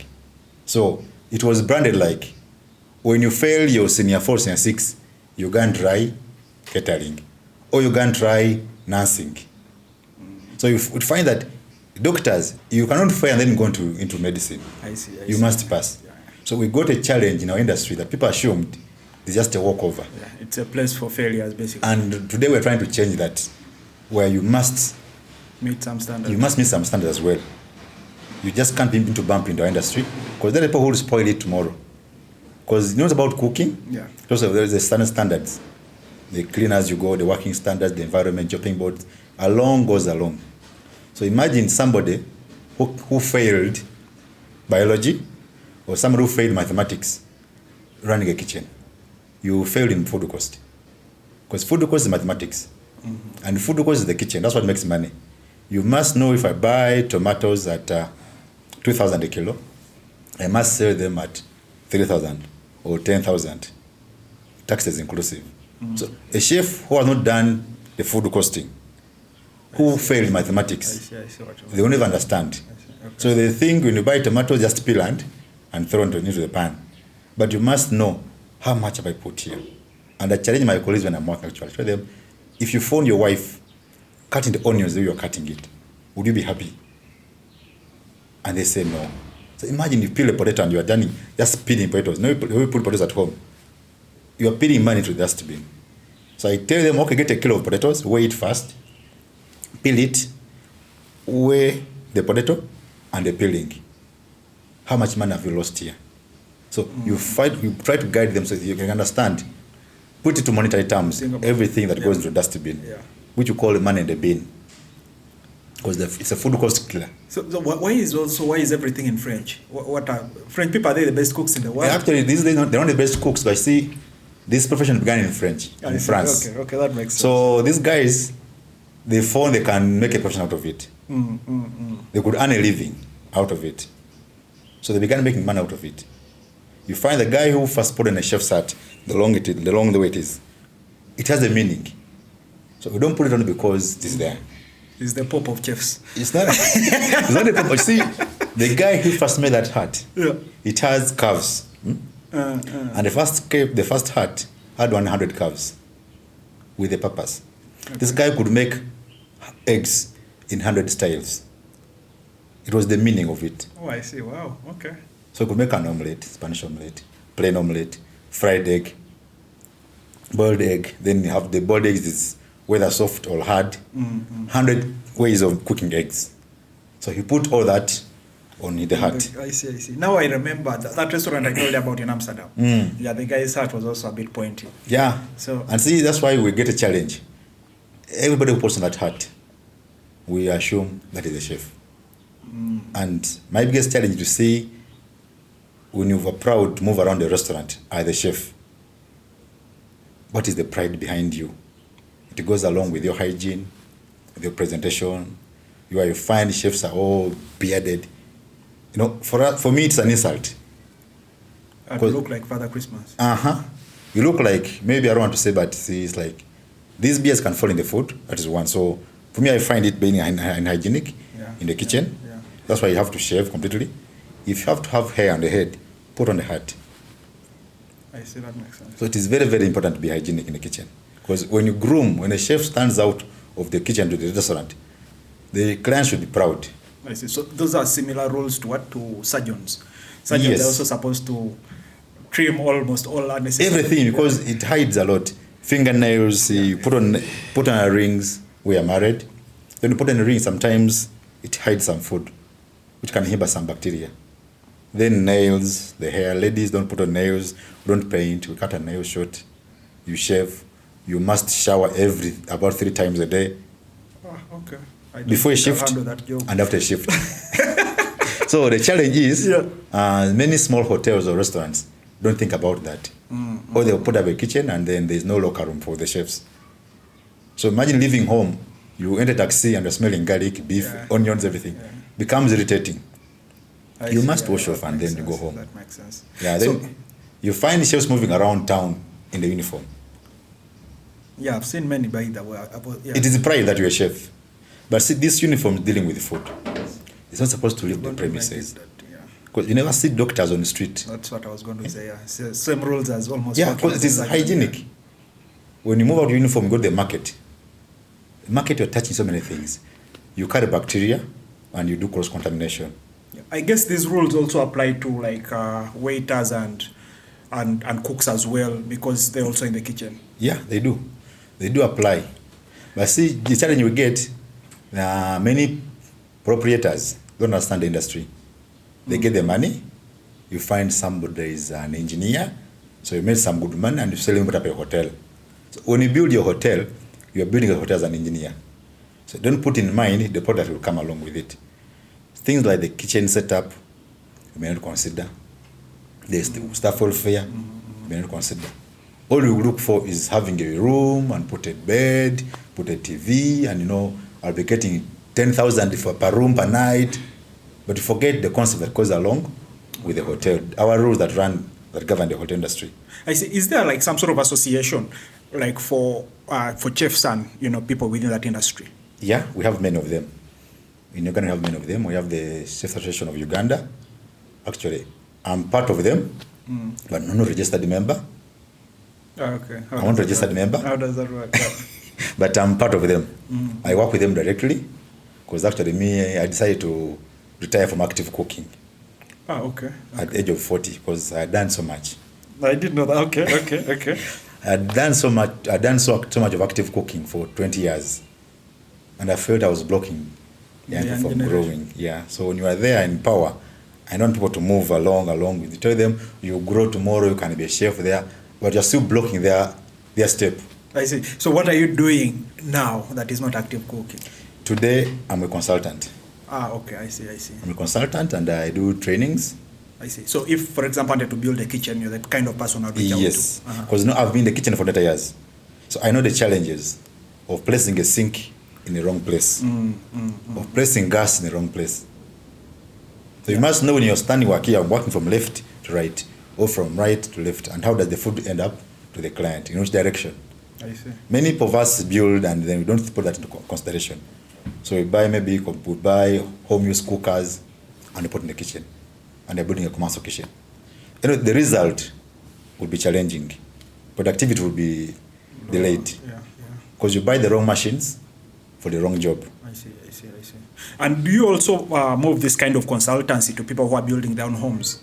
So it was branded like, when you fail your senior 4, senior 6, you go and try catering, or you go and try nursing. So you would find that doctors, you cannot fail and then go into medicine. I see. You must pass. Yeah. So we got a challenge in our industry that people assumed it's just a walkover. Yeah, it's a place for failures, basically. And today we're trying to change that, where you must meet some standards. You must meet some standards as well. You just can't be into bump into our industry, because there are people who will spoil it tomorrow. Because it's not about cooking. Yeah. Also, there's the standards. The clean as you go, the working standards, the environment, chopping boards, goes along. So imagine somebody who failed biology or somebody who failed mathematics running a kitchen. You failed in food cost. Because food cost is mathematics. Mm-hmm. And food cost is the kitchen. That's what makes money. You must know if I buy tomatoes at 2,000 a kilo, I must sell them at 3,000 or 10,000, taxes inclusive. Mm-hmm. So a chef who has not done the food costing, who failed mathematics, I see what you mean. they won't even understand. Okay. So they think when you buy tomatoes, just peel and throw into the pan. But you must know how much have I put here. And I challenge my colleagues when I'm working actually. I tell them, if you phone your wife cutting the onions the way you're cutting it, would you be happy? And they say no. So imagine you peel a potato and you are done just peeling potatoes. No, you put potatoes at home. You are peeling money to the dustbin. So I tell them, okay, get a kilo of potatoes, weigh it first, peel it, weigh the potato and the peeling. How much money have you lost here? So you try to guide them so that you can understand. Put it to monetary terms, everything that goes into the dustbin, which you call money in the bin. Because it's a food cost killer. So why is everything in French? What are French people? Are they the best cooks in the world? Yeah, actually, they're not the best cooks, but see, this profession began in French, in France. Okay, that makes sense. So these guys, they found they can make a profession out of it. They could earn a living out of it. So they began making money out of it. You find the guy who first put in a chef's hat, the long the way it is, it has a meaning. So we don't put it on because it is there. It's the Pope of chefs. It's not. It's not the Pope. You see, the guy who first made that hat, it has curves, and the first hat had 100 curves, with a purpose. Okay. This guy could make eggs in 100 styles. It was the meaning of it. Oh, I see. Wow. Okay. So you could make an omelette, Spanish omelette, plain omelette, fried egg, boiled egg. Then you have the boiled eggs is whether soft or hard. 100 ways of cooking eggs. So he put all that on the hat. I see. Now I remember that restaurant I told you about in Amsterdam. Yeah, the guy's hat was also a bit pointy. Yeah. So and see, that's why we get a challenge. Everybody who puts on that hat, we assume that is a chef. And my biggest challenge to see when you're proud to move around the restaurant as the chef, what is the pride behind you? It goes along with your hygiene, with your presentation. You find chefs are all bearded. You know, for me, it's an insult. You look like Father Christmas. You look like, maybe I don't want to say, but see, it's like, these beards can fall in the food. That is one. So for me, I find it being unhygienic in the kitchen. Yeah. That's why you have to shave completely. If you have to have hair on the head, put on the hat. I see, that makes sense. So it is very, very important to be hygienic in the kitchen. Because when a chef stands out of the kitchen to the restaurant, the client should be proud. I see. So those are similar roles to what? To surgeons. Surgeons are also supposed to trim almost all unnecessary. Everything, because it hides a lot. Fingernails, you put on rings, we are married. Then you put on a ring, sometimes it hides some food, which can hinder some bacteria. Then nails, the hair. Ladies don't put on nails, don't paint, we cut a nail short, you shave. You must shower about 3 times a day. Okay. Before a shift and after a shift. So the challenge is, many small hotels or restaurants don't think about that. Or they'll put up a kitchen and then there's no locker room for the chefs. So imagine leaving home, you enter a taxi and you're smelling garlic, beef, onions, everything. Becomes irritating. You must wash off and then you go home. That makes sense. Yeah, then you find chefs moving around town in the uniform. Yeah, I've seen many by the way. It is a pride that you're a chef. But see, this uniform is dealing with food. It's not supposed to leave the premises. Because you never see doctors on the street. That's what I was going to say, Same rules as almost. Yeah, because it is hygienic. When you move out of uniform, you go to the market. The market, you're touching so many things. You carry bacteria and you do cross-contamination. I guess these rules also apply to like waiters and cooks as well, because they're also in the kitchen. Yeah, they do. They do apply. But see, the challenge we get, many proprietors don't understand the industry. They get the money, you find somebody is an engineer, so you made some good money and you sell him put up a hotel. So when you build your hotel, you are building a hotel as an engineer. So don't put in mind the product will come along with it. Things like the kitchen setup, you may not consider. The staff welfare, you may not consider. All you look for is having a room and put a bed, put a TV, and I'll be getting 10,000 per room per night. But you forget the concept that goes along with the hotel. Our rules that govern the hotel industry. I see. Is there like some sort of association, like for chefs and people within that industry? Yeah, we have many of them. In Uganda, we have many of them. We have the Chef Association of Uganda. Actually, I'm part of them, but I'm not a registered member. Okay. I'm not a registered member. How does that work? But I'm part of them. I work with them directly because actually I decided to retire from active cooking. Okay. At the age of 40 because I had done so much. I did know that. Okay. I had done so much of active cooking for 20 years. And I felt I was blocking young people from growing. Yeah. So when you are there in power, I want people to move along with you. Tell them you grow tomorrow, you can be a chef there, but you're still blocking their step. I see. So what are you doing now that is not active cooking? Today, I'm a consultant. Okay. I see. I'm a consultant and I do trainings. I see. So if, for example, I wanted to build a kitchen, you're the kind of person I'd reach out to? Yes. Because I've been in the kitchen for 30 years. So I know the challenges of placing a sink in the wrong place, of placing gas in the wrong place. So you must know when you're standing working from left to right, or from right to left, and how does the food end up to the client, in which direction. I see. Many of us build and then we don't put that into consideration. So we buy home use cookers and we put in the kitchen, and they're building a commercial kitchen. The result will be challenging. Productivity will be delayed. Because you buy the wrong machines for the wrong job. I see. And do you also move this kind of consultancy to people who are building their own homes?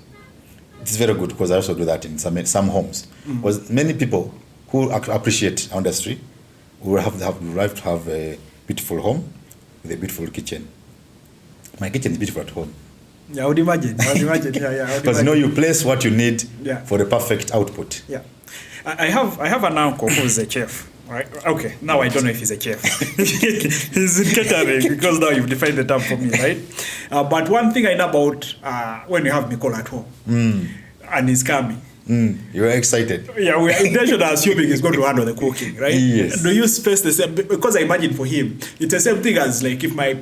It's very good because I also do that in some homes. Because many people who appreciate our industry would like to have a beautiful home with a beautiful kitchen. My kitchen is beautiful at home. Yeah, I would imagine. Because you place what you need for the perfect output. Yeah. I have an uncle who's a chef. Right. Okay. Now I don't know if he's a chef. He's in catering because now you've defined the term for me, right? But one thing I know about when you have Mikol at home and he's coming. You're excited. Yeah, we are intentionally assuming he's going to handle the cooking, right? Yes. Do you space the same? Because I imagine for him, it's the same thing as like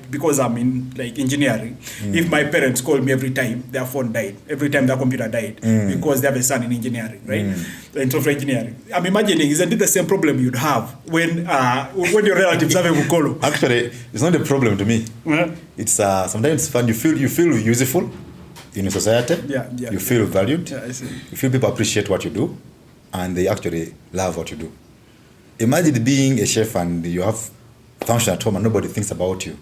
because I'm in like engineering, if my parents call me every time their phone died, every time their computer died, because they have a son in engineering, right? In software engineering. I'm imagining, isn't it the same problem you'd have when your relatives have a Mukolo? Actually, it's not a problem to me. It's sometimes fun. You feel useful in a society. You feel valued. I see. You feel people appreciate what you do, and they actually love what you do. Imagine being a chef and you have function at home and nobody thinks about you.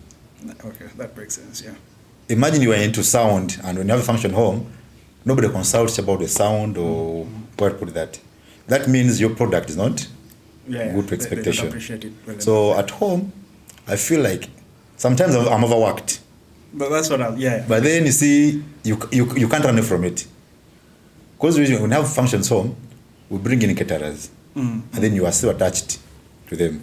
Okay, that makes sense. Yeah. Imagine you are into sound and when you have a function home, nobody consults about the sound or what put that. That means your product is not good to expectation. They appreciate it well so enough. at home, I feel like sometimes I'm overworked. But that's what But then you see, you can't run away from it. Because when we have functions home, we bring in caterers, and then you are still attached to them,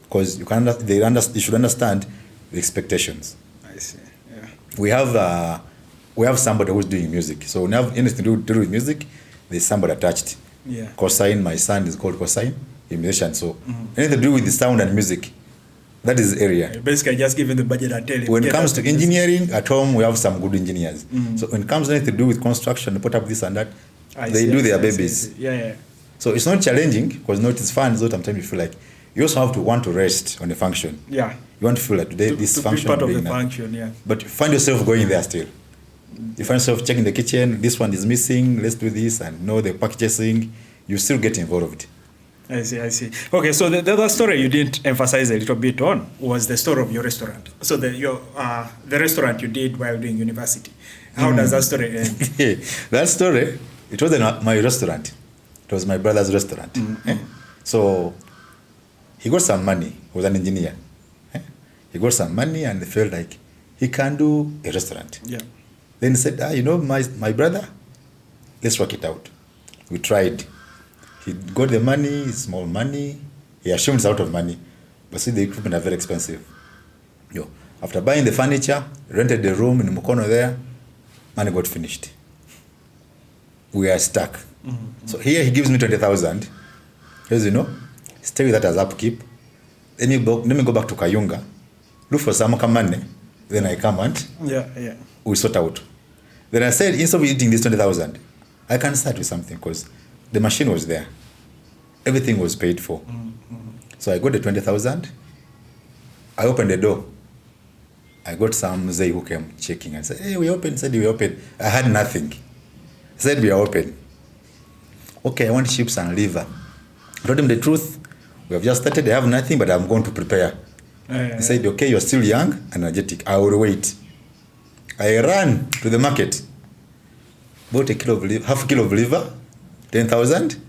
because they should understand the expectations. I see. Yeah. We have somebody who's doing music. So when you have anything to do with music, there's somebody attached. Yeah. Cosine, my son is called Cosine, a musician. So anything to do with the sound and music, that is the area. Basically, just give him the budget and tell him. When it comes to engineering, at home we have some good engineers. So when it comes to anything to do with construction, they put up this and that, they do their babies. Yeah. So it's not challenging because it's fun. So sometimes you feel like you also have to want to rest on the function. Yeah. You want to feel like today this function. Be part of the function, yeah. But you find yourself going there still. You find yourself checking the kitchen. This one is missing. Let's do this and know the purchasing. You still get involved. I see. Okay, so the other story you didn't emphasize a little bit on was the story of your restaurant. So the restaurant you did while doing university. How does that story end? That story, it wasn't my restaurant. It was my brother's restaurant. So he got some money. He was an engineer. He got some money and he felt like he can do a restaurant. Yeah. Then he said, my brother let's work it out. We tried. He got the money, small money. He assumed it's out of money. But see, the equipment are very expensive. After buying the furniture, rented the room in Mukono there, money got finished. We are stuck. So here he gives me 20,000. As you know, stay with that as upkeep. Then let me go back to Kayunga, look for some money. Then I come and we sort out. Then I said, instead of eating this 20,000, I can start with something because the machine was there. Everything was paid for. So I got the 20,000. I opened the door. I got some Zay who came checking and said, hey, we open. Said, we open. I had nothing. Said, we are open. Okay, I want chips and liver. I told him the truth. We have just started. I have nothing, but I'm going to prepare. He said, okay, you're still young and energetic. I will wait. I ran to the market. Bought half a kilo of liver, 10,000,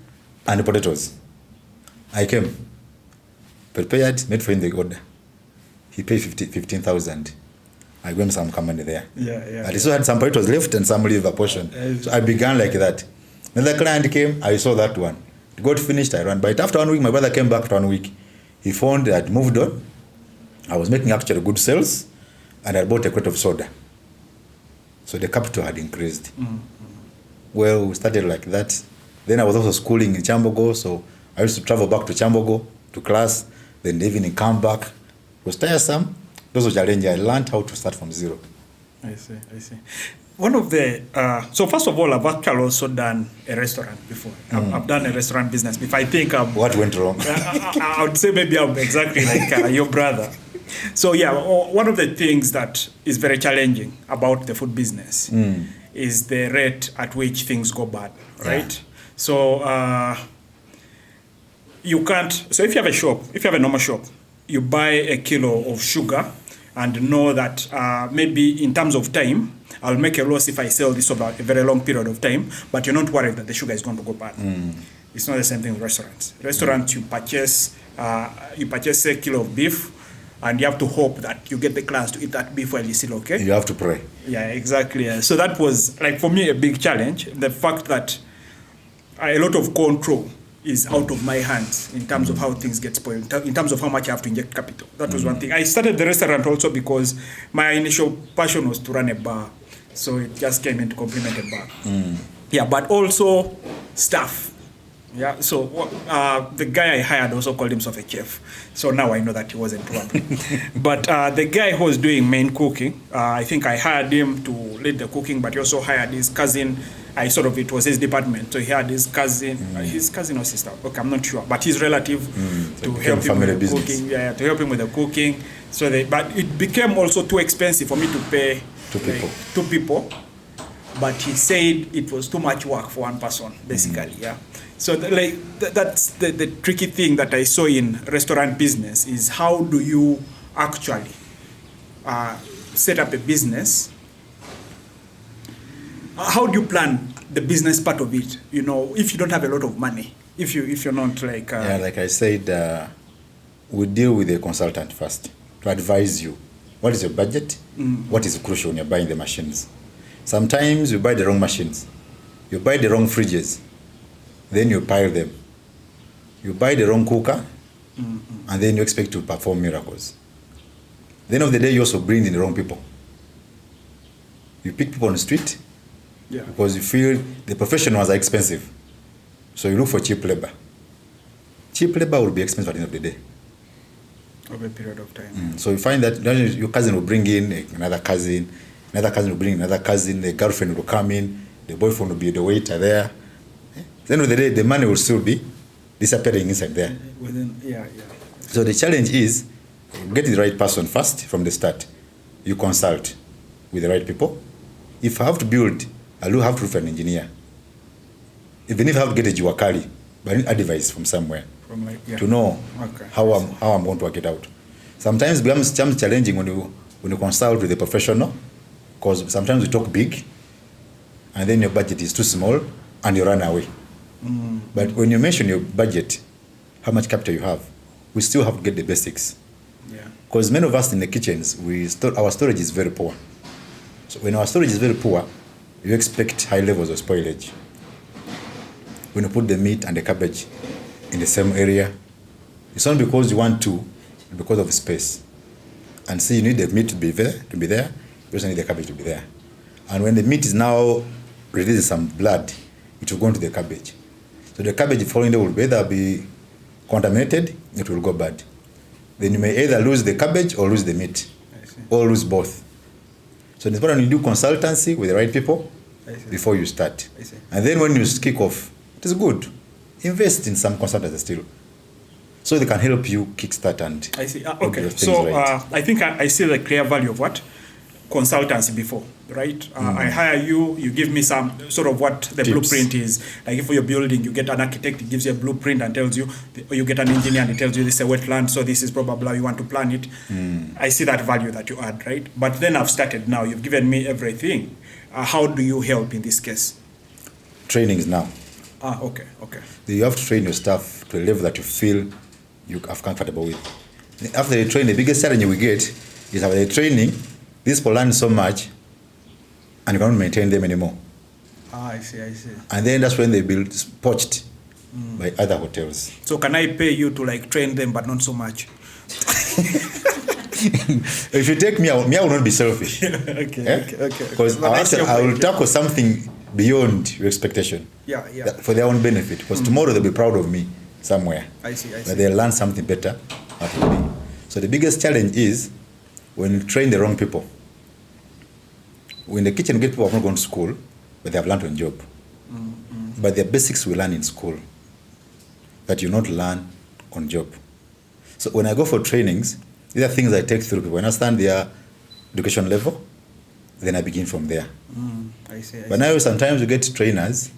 and potatoes. I came. Prepared, made for him the order. He paid 15,000. I gave him some money there. But he still had some potatoes left and some liver portion. So I began like that. Another client came, I saw that one. It got finished, I ran. But after 1 week, my brother came back after 1 week. He found that I'd moved on. I was making actually good sales, and I bought a crate of soda. So the capital had increased. Well, we started like that. Then I was also schooling in Chambogo, so I used to travel back to Chambogo to class, then the evening come back. It was tiresome. Those were challenges. I learned how to start from zero. I see. One of the, so first of all, I've actually also done a restaurant before. I've done a restaurant business before. I think what went wrong? I would say maybe I'm exactly like your brother. So one of the things that is very challenging about the food business is the rate at which things go bad, right? Yeah. So you can't, so if you have a shop, if you have a normal shop, you buy a kilo of sugar and know that maybe in terms of time, I'll make a loss if I sell this over a very long period of time, but you're not worried that the sugar is going to go bad. It's not the same thing with restaurants. Restaurants, you purchase a kilo of beef, and you have to hope that you get the class to eat that beef while you're still okay. You have to pray. Yeah, exactly. Yeah. So that was, like, for me, a big challenge. The fact that a lot of control is out of my hands in terms of how things get spoiled, in terms of how much I have to inject capital. That was one thing. I started the restaurant also because my initial passion was to run a bar. So it just came in to complement a bar. Yeah, but also staff. Yeah, so the guy I hired also called himself a chef. So now I know that he wasn't one. But the guy who was doing main cooking, I think I hired him to lead the cooking, but he also hired his cousin. It was his department. So he had his cousin or sister. Okay, I'm not sure. But his relative to help him with the cooking. Yeah, to help him with the cooking. But it became also too expensive for me to pay two people. But he said it was too much work for one person, basically. Yeah. So that's the tricky thing that I saw in restaurant business is how do you actually set up a business? How do you plan the business part of it? You know, if you don't have a lot of money, if you're not like like I said, we deal with a consultant first to advise you. What is your budget? What is crucial when you're buying the machines? Sometimes you buy the wrong machines. You buy the wrong fridges. Then you pile them. You buy the wrong cooker, and then you expect to perform miracles. At the end of the day, you also bring in the wrong people. You pick people on the street because you feel the professionals are expensive. So you look for cheap labor. Cheap labor will be expensive at the end of the day. Over a period of time. So you find that your cousin will bring in another cousin will bring another cousin, the girlfriend will come in, the boyfriend will be the waiter there. At the end of the day, the money will still be disappearing inside there. So the challenge is get the right person first from the start. You consult with the right people. If I have to build, I will have to look for an engineer. Even if I have to get a Juakali, but I need advice from somewhere to know how I'm going to work it out. Sometimes it becomes challenging when you consult with a professional, because sometimes you talk big, and then your budget is too small, and you run away. But when you mention your budget, how much capital you have, we still have to get the basics. Because many of us in the kitchens, our storage is very poor. So when our storage is very poor, you expect high levels of spoilage. when you put the meat and the cabbage in the same area, it's not because you want to, it's because of the space. And see, you need the meat to be there. You also need the cabbage to be there. And when the meat is now releasing some blood, it will go into the cabbage. So the cabbage following there will either be contaminated, it will go bad. Then you may either lose the cabbage or lose the meat, or lose both. So it's important you do consultancy with the right people before you start. And then when you kick off, it is good. Invest in some consultants still, so they can help you kickstart and. I see. Okay. So right. I think I see the clear value of what consultancy before, right? I hire you, you give me some sort of what the Tips. blueprint is. Like if you're building, you get an architect, he gives you a blueprint and tells you, or you get an engineer and he tells you this is a wetland, so this is probably how you want to plan it. I see that value that you add, right? But then I've started now, you've given me everything. How do you help in this case? Trainings now. Okay. You have to train your staff to a level that you feel you are comfortable with. After they train, the biggest challenge we get is after the training, these people learn so much and you cannot maintain them anymore. I see. And then that's when they build poached by other hotels. So can I pay you to like train them but not so much? If you take me, I will not be selfish. Okay. Because I will tackle something beyond your expectation. Yeah. For their own benefit. Because tomorrow they'll be proud of me somewhere. I see. But they'll learn something better out of me. So the biggest challenge is when you train the wrong people. When the kitchen get people who have not gone to school, but they have learned on job. But their basics we learn in school that you not learn on job. So when I go for trainings, these are things I take through people. When I understand their education level, then I begin from there. I see. But now sometimes you get trainers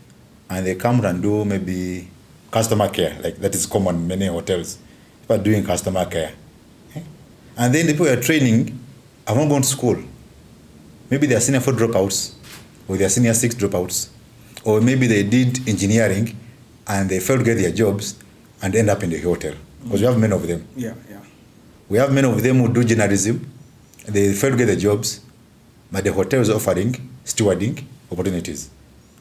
and they come and do maybe customer care, like that is common in many hotels. People are doing customer care. And then the people who are training have not gone to school. Maybe they are senior 4 dropouts, or they are senior 6 dropouts, or maybe they did engineering and they failed to get their jobs and end up in the hotel. Because we have many of them. Yeah. We have many of them who do journalism, they failed to get the jobs, but the hotel is offering stewarding opportunities.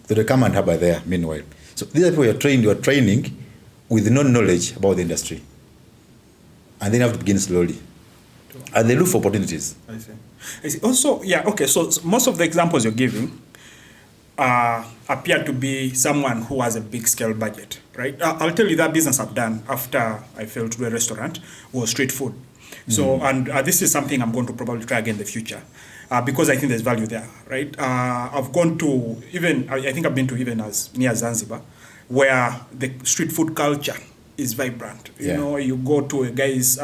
So they come and harbor there meanwhile. So these are people you are training with no knowledge about the industry. And then you have to begin slowly. And they look for opportunities. I see. Also, so most of the examples you're giving appear to be someone who has a big scale budget, right? I'll tell you that business I've done after I failed to do a restaurant was street food. So, and this is something I'm going to probably try again in the future because I think there's value there, right? I've gone to I think I've been to even as near Zanzibar, where the street food culture is vibrant. You know, you go to a guy's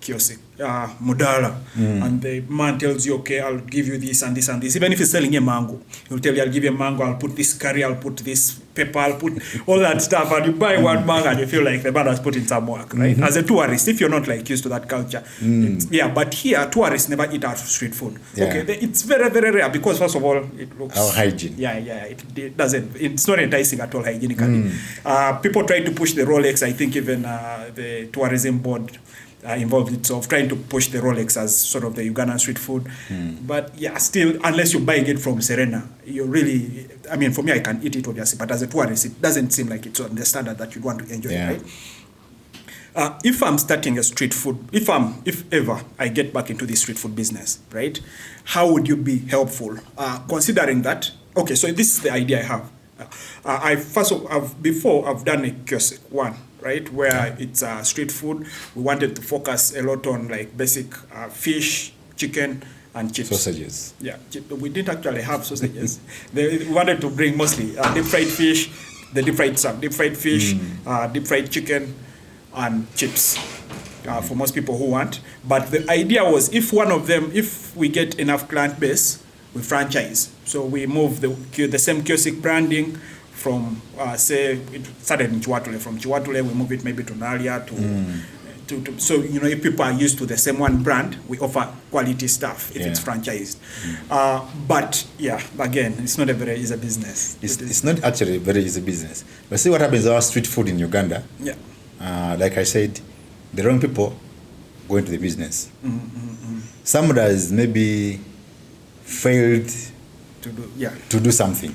kiosk, Mudala, and the man tells you, okay, I'll give you this and this and this. Even if he's selling a mango, he'll tell you, I'll give you a mango, I'll put this curry, I'll put this pepper, I'll put all that stuff, and you buy one mango and you feel like the man has put in some work, right? As a tourist, if you're not like used to that culture. But here, tourists never eat out of street food. Okay, it's very, very rare because first of all, it looks... Our hygiene. It doesn't, it's not enticing at all hygienically. People try to push the Rolex, I think even the tourism board involved itself trying to push the Rolex as sort of the Ugandan street food. But still, unless you're buying it from Serena, you really, for me, I can eat it obviously, but as a tourist, it doesn't seem like it's on the standard that you'd want to enjoy, right? If I'm starting a street food, if ever I get back into the street food business, right, how would you be helpful? Considering that, okay, so this is the idea I have. Before I've done a kiosk one, right, where it's street food. We wanted to focus a lot on like basic fish, chicken, and chips. Sausages. Yeah, we didn't actually have sausages. We wanted to bring mostly deep fried fish, deep fried fish, deep fried chicken, and chips for most people who want. But the idea was if we get enough client base, we franchise. So we move the same kiosk branding from, say, it started in Chiwatule. From Chiwatule, we move it maybe to Nalia, so, if people are used to the same one brand, we offer quality stuff if it's franchised. But, again, it's not a very easy business. It's not actually a very easy business. But see what happens with our street food in Uganda. Like I said, the wrong people go into the business. Someone has maybe failed to do something.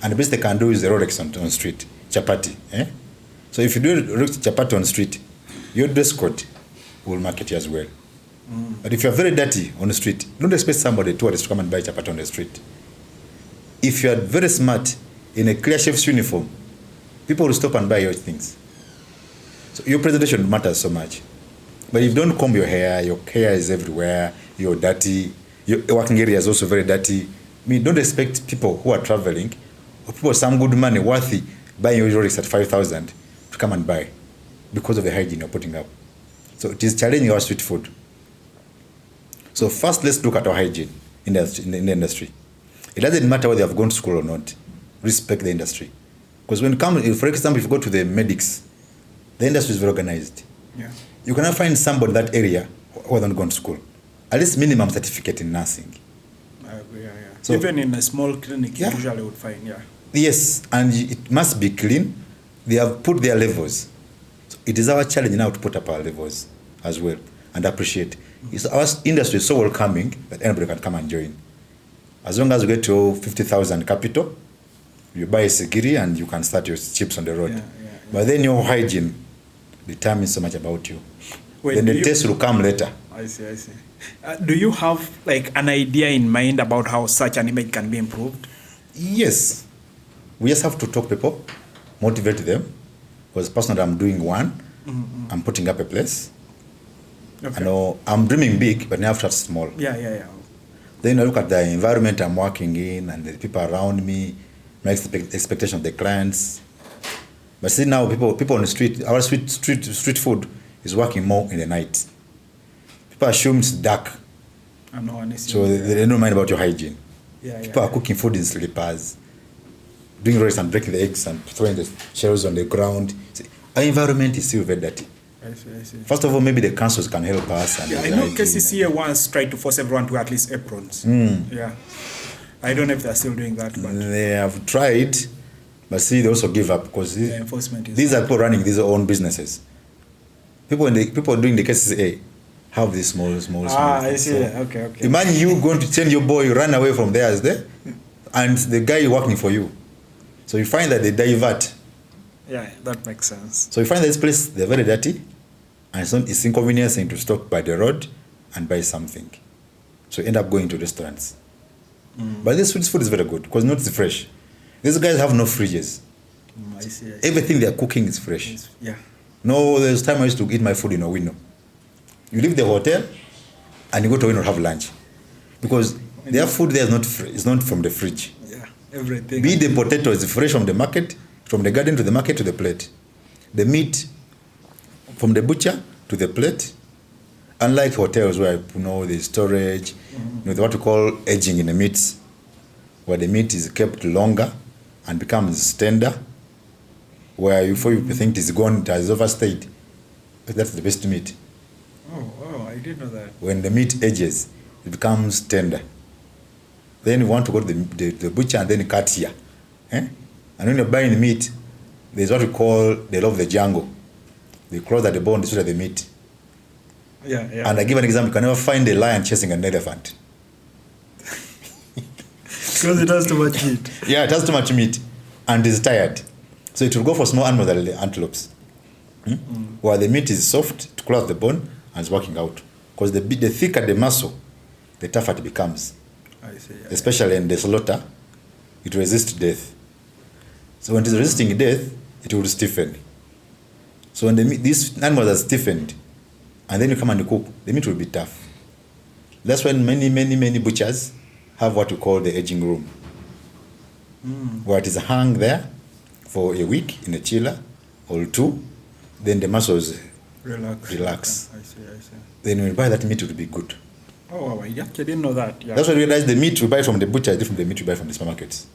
And the best they can do is the rolex on street, chapati. So if you do rolex chapati on street, your dress code will market you as well. But if you're very dirty on the street, don't expect somebody, tourist, to come and buy chapati on the street. If you are very smart in a clear chef's uniform, people will stop and buy your things. So your presentation matters so much. But if you don't comb your hair is everywhere, you're dirty, your working area is also very dirty. I mean, don't expect people who are traveling, or people with some good money, worthy, buying your Rolex at 5,000 to come and buy because of the hygiene you're putting up. So it is challenging our street food. So first, let's look at our hygiene in the industry. It doesn't matter whether you have gone to school or not. Respect the industry. Because when it comes, for example, if you go to the medics, the industry is very organized. Yeah. You cannot find somebody in that area who hasn't gone to school. At least minimum certificate in nursing. I agree, yeah. So, even in a small clinic, you usually would find, Yes, and it must be clean. They have put their levels. So it is our challenge now to put up our levels as well and appreciate. Our industry is so welcoming that anybody can come and join. As long as you get to 50,000 capital, you buy a segiri and you can start your chips on the road. But then your hygiene determines so much about you. Then the taste will come later. I see. Do you have like an idea in mind about how such an image can be improved? Yes. We just have to talk to people, motivate them. Because personally, I'm doing one. I'm putting up a place. Okay. I know I'm dreaming big, but now I have to start small. Yeah. Then I look at the environment I'm working in and the people around me, my expectation of the clients. But see now, people on the street, our street food is working more in the night. People assume it's dark, so they don't mind about your hygiene. People are cooking food in slippers, doing rice and breaking the eggs and throwing the shells on the ground. See, our environment is still very dirty. I see. First of all, maybe the councils can help us. And I know KCCA once tried to force everyone to wear at least aprons. Yeah. I don't know if they're still doing that. But they have tried, but see, they also give up because these are people running these own businesses. People doing the KCCA have these small. I see. So, okay. Imagine you going to tell your boy, run away from theirs there, and the guy working for you. So you find that they divert. Yeah, that makes sense. So you find this place, they're very dirty, and it's inconveniencing to stop by the road and buy something. So you end up going to restaurants. But this food is very good because it's fresh. These guys have no fridges. I see. Everything they're cooking is fresh. Yeah. No, there's time I used to eat my food in a window. You leave the hotel and you go to a window to have lunch. Because their food there is not from the fridge. Yeah, everything. Be the potato is fresh from the market, from the garden to the market to the plate. The meat from the butcher to the plate. Unlike hotels where there's storage, there's what we call aging in the meats, where the meat is kept longer and becomes tender, where before you think it's gone, it has overstayed. That's the best meat. Oh, I didn't know that. When the meat ages, it becomes tender. Then you want to go to the butcher and then cut here. And when you're buying the meat, there's what we call the law of the jungle. They close at the bone, they shoot at the meat. Yeah. And I give an example, you can never find a lion chasing an elephant. Because it has too much meat. Yeah, it has too much meat and is tired. So it will go for small animals like the antelopes. Where the meat is soft to close the bone and it's working out. Because the thicker the muscle, the tougher it becomes. I see. Yeah, especially in the slaughter, it resists death. So when it is resisting death, it will stiffen. So when these animals are stiffened, and then you come and you cook, the meat will be tough. That's when many butchers have what we call the aging room, where it is hung there for a week in a chiller or two, then the muscles relax. I see. Then when you buy that meat, it will be good. Oh, wow, I didn't know that. Yeah. That's why you realize the meat we buy from the butcher is different from the meat we buy from the supermarkets.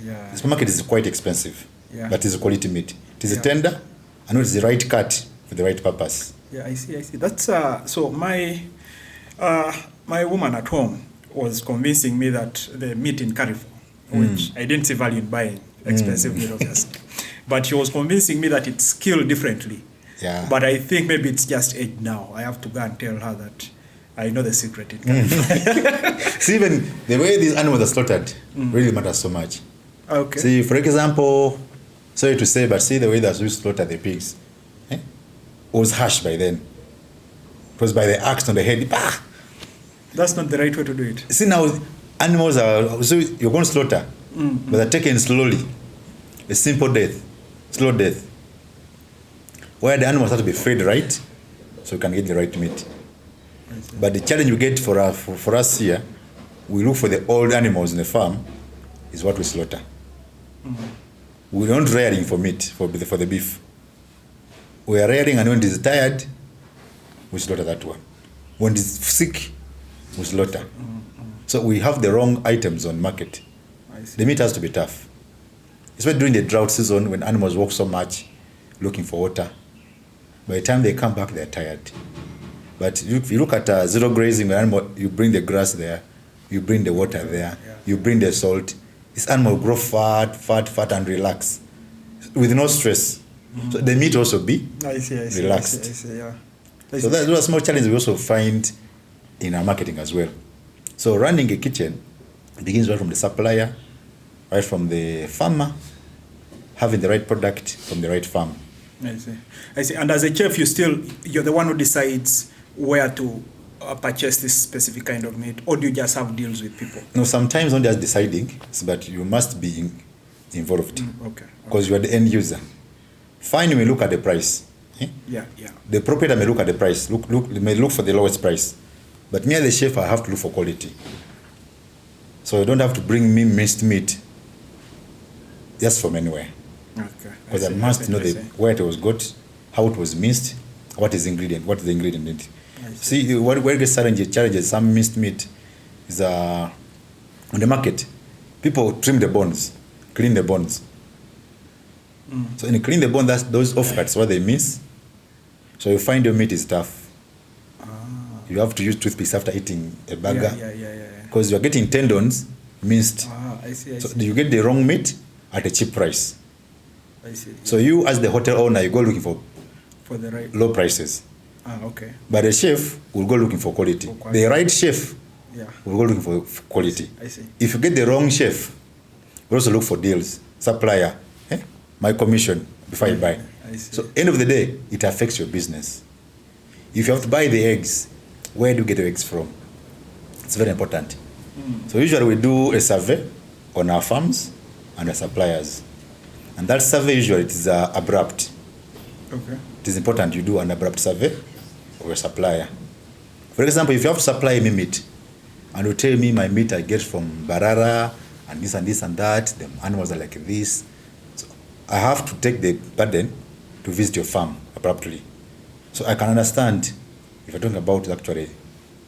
Yeah. The supermarket is quite expensive, but it's a quality meat. It is tender, and it's the right cut for the right purpose. Yeah, I see. That's so my woman at home was convincing me that the meat in Carrefour, which I didn't see value in buying expensive meat, obviously, but she was convincing me that it's killed differently. Yeah. But I think maybe it's just aged now. I have to go and tell her that I know the secret in Carrefour. See, even the way these animals are slaughtered really matters so much. Okay. See, for example, sorry to say, but see the way that we slaughter the pigs, was harsh by then. It was by the axe on the head. Bah! That's not the right way to do it. See now, animals are, so you're going to slaughter, but they're taken slowly. A simple death, slow death. Where the animals have to be fed right, so you can get the right meat. But the challenge we get for us here, we look for the old animals in the farm, is what we slaughter. We don't rearing for meat, for the beef. We are rearing, and when it is tired, we slaughter that one. When it is sick, we slaughter. So we have the wrong items on market. The meat has to be tough. Especially during the drought season, when animals walk so much, looking for water. By the time they come back, they're tired. But if you look at zero grazing, when animal, you bring the grass there, you bring the water there, you bring the salt. This animal will grow fat, and relax with no stress. So the meat also be relaxed. I see, yeah. So those are small challenges we also find in our marketing as well. So running a kitchen begins right from the supplier, right from the farmer, having the right product from the right farm. I see. And as a chef, you're the one who decides where to purchase this specific kind of meat, or do you just have deals with people? No, sometimes not just deciding, but you must be involved. Okay. Because you are the end user. Fine, we look at the price. Yeah. The proprietor may look at the price, may look for the lowest price. But me as the chef, I have to look for quality. So you don't have to bring me minced meat just from anywhere. Okay. Because I must know where it was got, how it was minced, what is the ingredient in it. See, where the challenges some minced meat is on the market. People trim the bones, clean the bones. So in clean the bone, those offcuts, what they miss. So you find your meat is tough. You have to use toothpicks after eating a burger. Because you're getting tendons minced. I see. So you get the wrong meat at a cheap price. I see. So you, as the hotel owner, you go looking for the right low prices. Okay. But the chef will go looking for quality. The right chef will go looking for quality. I see. If you get the wrong chef, we also look for deals, supplier, my commission before you buy. I see. So end of the day, it affects your business. If you have to buy the eggs, where do you get the eggs from? It's very important. So usually we do a survey on our farms and our suppliers. And that survey usually it is abrupt. Okay. It is important you do an abrupt survey of your supplier. For example, if you have to supply me meat, and you tell me my meat I get from Barara, and this and that, the animals are like this, so I have to take the burden to visit your farm abruptly. So I can understand if you're talking about actually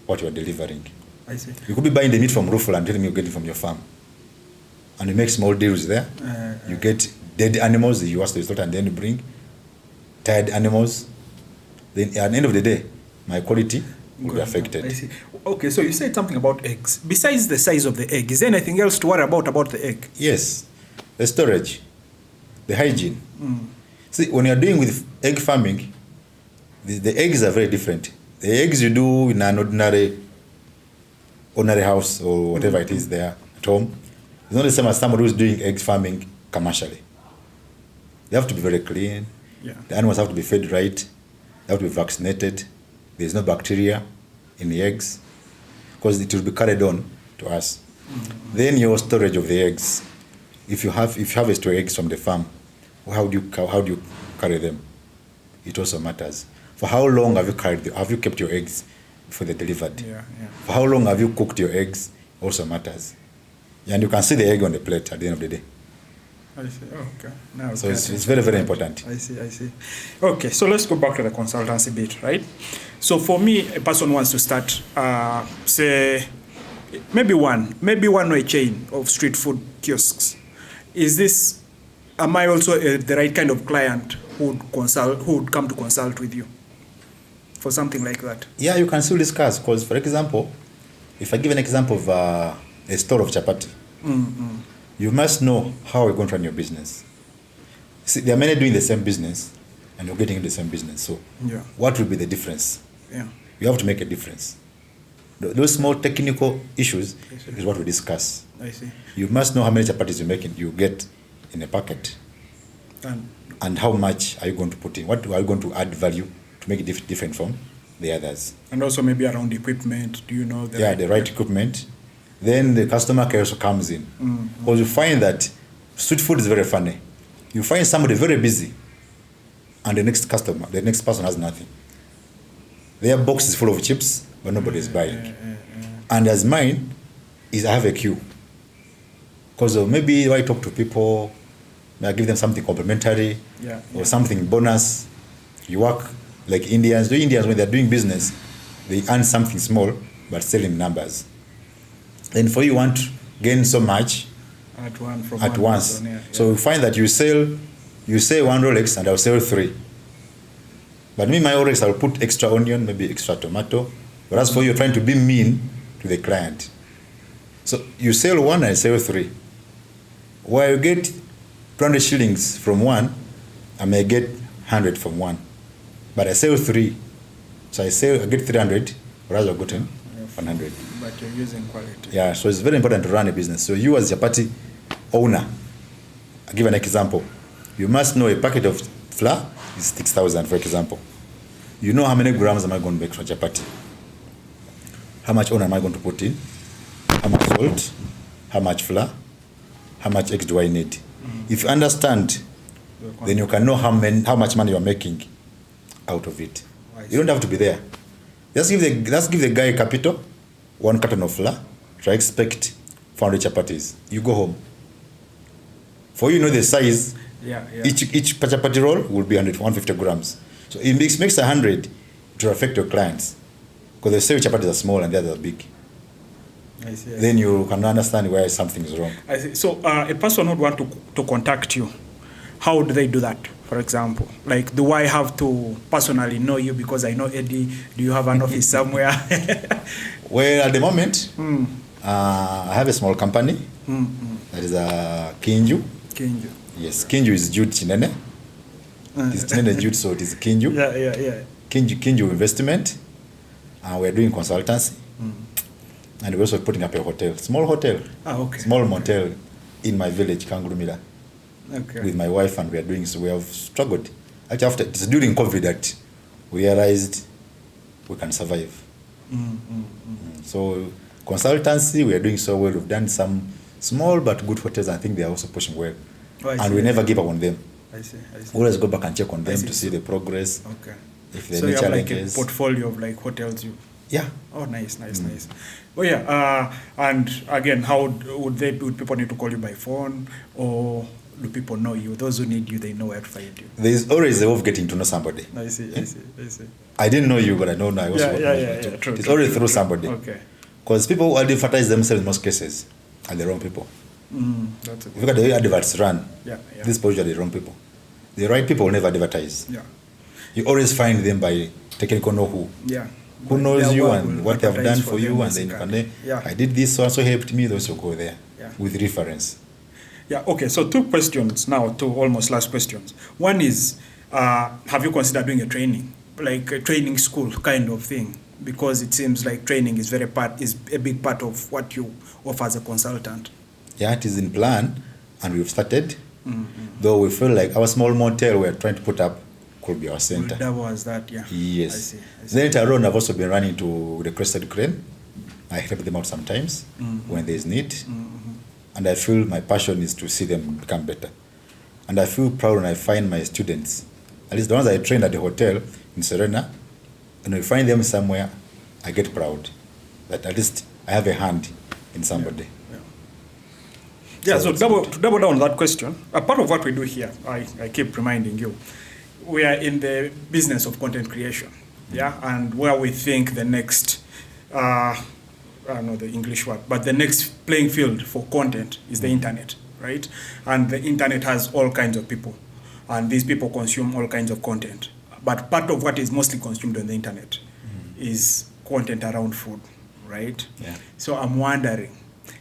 what you're delivering. I see. You could be buying the meat from Rufel and telling me you're getting from your farm. And you make small deals there. You get dead animals, you ask the slaughter, and then you bring tired animals. Then at the end of the day, my quality will be affected. I see. Okay, so you said something about eggs. Besides the size of the egg, is there anything else to worry about the egg? Yes. The storage, the hygiene. See, when you're doing with egg farming, the eggs are very different. The eggs you do in an ordinary house or whatever it is there at home, it's not the same as somebody who's doing egg farming commercially. They have to be very clean. Yeah. The animals have to be fed right. They have to be vaccinated. There's no bacteria in the eggs because it will be carried on to us. Then your storage of the eggs. If you harvest your eggs from the farm, how do you carry them? It also matters. For how long have you kept your eggs before they're delivered? Yeah. For how long have you cooked your eggs? Also matters. And you can see the egg on the plate at the end of the day. I see. Oh, okay. Now So it's very, very important. I see. Okay, so let's go back to the consultancy bit, right? So for me, a person wants to start, say, maybe one way chain of street food kiosks. Am I also the right kind of client who would come to consult with you for something like that? Yeah, you can still discuss because, for example, if I give an example of a store of chapati, you must know how you're going to run your business. See, there are many doing the same business and you're getting into the same business. So what will be the difference? Yeah. You have to make a difference. Those small technical issues is what we discuss. I see. You must know how many chapatis you get in a packet, and how much are you going to put in. What are you going to add value to make it different from the others? And also maybe around equipment. Do you know the right equipment? Then the customer care also comes in. Because you find that street food is very funny. You find somebody very busy, and the next person has nothing. Their box is full of chips, but nobody is buying. And as mine is, I have a queue. Because maybe I talk to people, I give them something complimentary or something bonus. You work like Indians. The Indians, when they're doing business, they earn something small, but selling numbers. And for you want to gain so much at once. So you find that you sell one Rolex and I'll sell 3. But me, my Rolex, I'll put extra onion, maybe extra tomato. But as for you, you're trying to be mean to the client. So you sell 1, I sell 3. Where you get 200 shillings from 1, I may get 100 from 1. But I sell 3. So I get 300, whereas I've gotten 100. But you're using quality. Yeah, so it's very important to run a business. So you as chapati owner, I'll give an example. You must know a packet of flour is 6,000, for example. You know how many grams am I going to make for chapati? How much oil am I going to put in? How much salt? How much flour? How much eggs do I need? If you understand, then you can know how much money you are making out of it. You don't have to be there. Just give the guy capital, 1 carton of flour, try expect 400 chapatis. You go home. For you know the size, each chapati roll will be 150 grams. So it makes 100 to affect your clients. Because they say chapatis are small and the others are big. I see. Then you can understand where something is wrong. I see. So a person would want to contact you. How do they do that, for example? Like, do I have to personally know you because I know Eddie? Do you have an office somewhere? Well, at the moment, I have a small company. That is Kinju. Kinju. Yes, Kinju is Jude Kinene. It's Kinene Jude, so it is Kinju. Yeah. Kinju Investment. We're doing consultancy. And we're also putting up a hotel, small hotel, small motel in my village, Kangurumira, with my wife, and we are doing so. We have struggled. Actually, it's during COVID that we realized we can survive. So consultancy, we are doing so well. We've done some small but good hotels. I think they are also pushing well. And we never give up on them. I see. We always go back and check on them to see the progress. If there are so you have challenges. like a portfolio of like hotels you. Yeah. Oh, nice. Oh yeah. And again, how would people need to call you by phone, or do people know you? Those who need you, they know where to find you. There is always a way of getting to know somebody. I see. I didn't know you, but I know now. True. It's always through somebody. Okay. Because people who advertise themselves in most cases are the wrong people. That's a good. If you look at the way adverts run, these people are the wrong people. The right people will never advertise. Yeah. You always find them by technical know-who. Yeah. Who knows you and what they have done for you, and then you can I did this, so also helped me, those will go there with reference. Yeah, okay, so 2 questions now, 2 almost last questions. One is, have you considered doing a training, like a training school kind of thing? Because it seems like training is a big part of what you offer as a consultant. Yeah, it is in plan, and we've started. Though we feel like our small motel we're trying to put up could be our center. That was that, yeah. Yes. I see. Then later on, I've also been running to the Crested Crane. I help them out sometimes when there's need. And I feel my passion is to see them become better. And I feel proud when I find my students, at least the ones I trained at the hotel in Serena, and I find them somewhere, I get proud that at least I have a hand in somebody. Yeah, so to double down on that question, a part of what we do here, I keep reminding you, we are in the business of content creation, and where we think the next, I don't know the English word, but the next playing field for content is the internet, right? And the internet has all kinds of people, and these people consume all kinds of content. But part of what is mostly consumed on the internet is content around food, right? Yeah. So I'm wondering,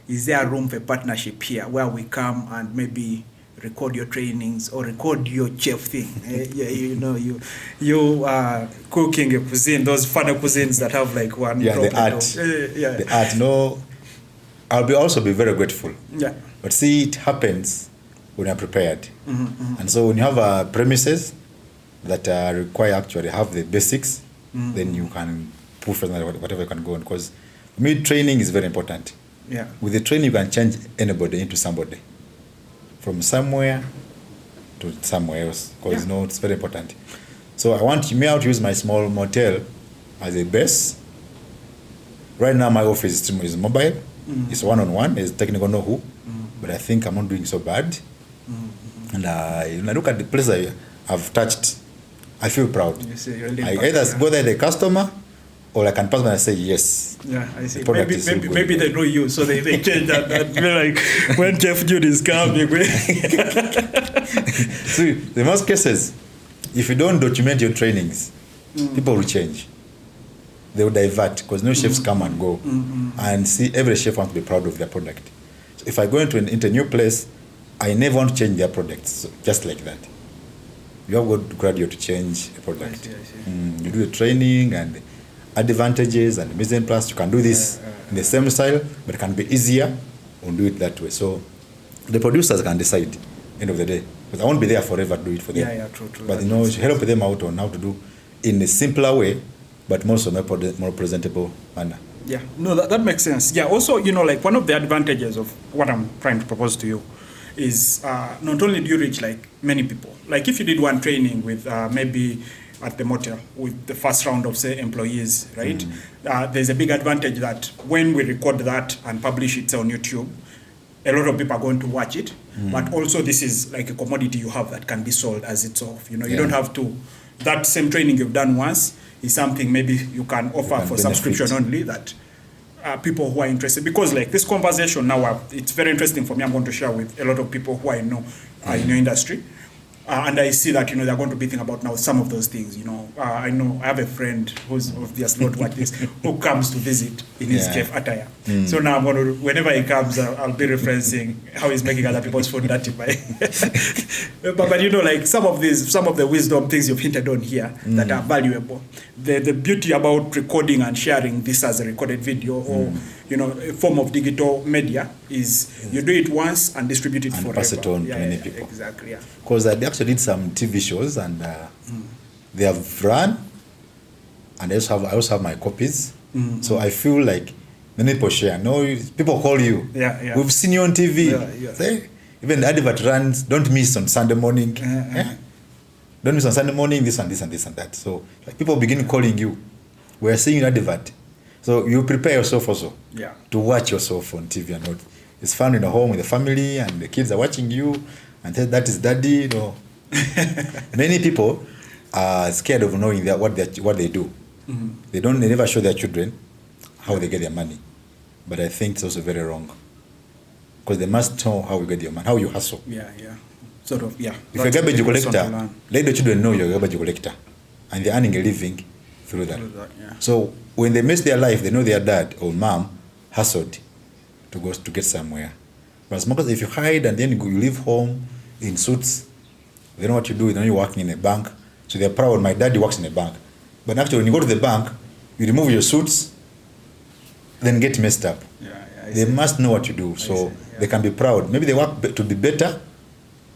is there room for partnership here where we come and maybe record your trainings or record your chef thing. You cooking a cuisine, those funny cuisines that have like one. Yeah, the art. The art. No, I'll also be very grateful. Yeah. But see, it happens when you're prepared. And so when you have premises that require actually have the basics, then you can push for whatever you can go on. Because for me, training is very important. Yeah. With the training, you can change anybody into somebody. From somewhere to somewhere else. Because it's very important. So I want me to use my small motel as a base. Right now, my office is mobile. It's one-on-one. It's technical know-who. But I think I'm not doing so bad. And when I look at the place I've touched, I feel proud. I either go there the customer, or I can pass by and say yes. Yeah, I see. Maybe they know you, so they change that. Like when Chef Jude is coming. See, in most cases, if you don't document your trainings, people will change. They will divert because no chefs come and go. And see, every chef wants to be proud of their product. So if I go into a new place, I never want to change their products, so just like that. You have got to graduate to change a product. I see. You do the training and advantages and mise en place. You can do this in the same style, but it can be easier and do it that way. So the producers can decide end of the day. Because I won't be there forever to do it for them. Yeah, true. But help them out on how to do in a simpler way, but more presentable manner. Yeah, no, that makes sense. Yeah, also, like one of the advantages of what I'm trying to propose to you is not only do you reach like many people, like if you did one training with maybe at the motel with the first round of say employees, right? There's a big advantage that when we record that and publish it on YouTube, a lot of people are going to watch it. But also this is like a commodity you have that can be sold as itself. You don't have to, that same training you've done once is something maybe you can offer for subscription only that people who are interested, because like this conversation now, it's very interesting for me. I'm going to share with a lot of people who I know are in your industry. And I see that, they're going to be thinking about now some of those things, I know I have a friend who's obviously not like this, who comes to visit in his chef attire. So now I'm going to, whenever he comes, I'll be referencing how he's making other people's food dirty by. but like some of the wisdom things you've hinted on here that are valuable. The beauty about recording and sharing this as a recorded video or, a form of digital media is you do it once and distribute it forever. Pass it on to many people. Exactly, yeah. Because I actually did some TV shows and they have run, and I also have my copies. So I feel like many people share. No, people call you. Yeah. We've seen you on TV. Yeah. Say, even the advert runs. Don't miss on Sunday morning. Don't miss on Sunday morning. This and this and this and that. So like people begin calling you. We're seeing an advert. So you prepare yourself also to watch yourself on TV and not. It's fun in a home with the family and the kids are watching you and that is daddy. Many people are scared of knowing that what they do. They never show their children how they get their money. But I think it's also very wrong. Because they must know how you get your money, how you hustle. Yeah. Sort of, yeah. If you're a garbage collector, let the children know you're a garbage collector. And they're earning a living through that. So when they miss their life, they know their dad or mom hustled to get somewhere. But smokers, if you hide and then you leave home in suits, they know what you do. They know you're working in a bank. So they're proud. My daddy works in a bank. But actually, when you go to the bank, you remove your suits, then get messed up. They must know what you do. So they can be proud. Maybe they work to be better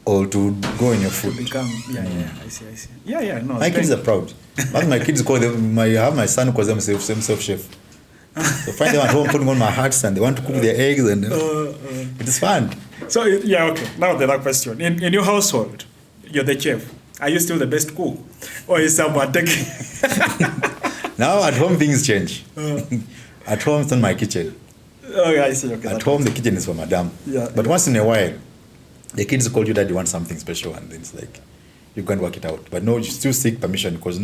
or to go in your food. I see. Yeah. No. My kids are proud. My kids call them. I have my son calls himself chef. So find them at home putting on my hats and they want to cook their eggs and it is fun. So okay. Now the other question: in your household, you're the chef. Are you still the best cook, or is someone taking? Now at home things change. At home it's not my kitchen. Okay, I see. Okay. At home the kitchen is for madam. But once in a while, the kids call you, "Daddy, want something special," and then it's like you can't work it out. But no, you still seek permission because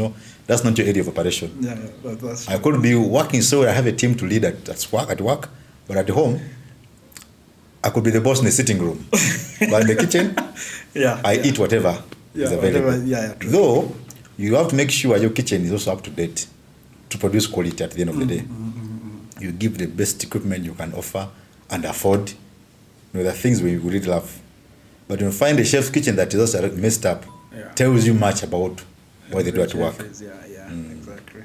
that's not your area of operation. That's I could be working so I have a team to lead at work, but at home, I could be the boss in the sitting room. But in the kitchen, I eat whatever is available. Though, you have to make sure your kitchen is also up to date to produce quality at the end of the day. You give the best equipment you can offer and afford. The things we really love. But when you find a chef's kitchen that is also messed up, tells you much about what they do at work. Exactly.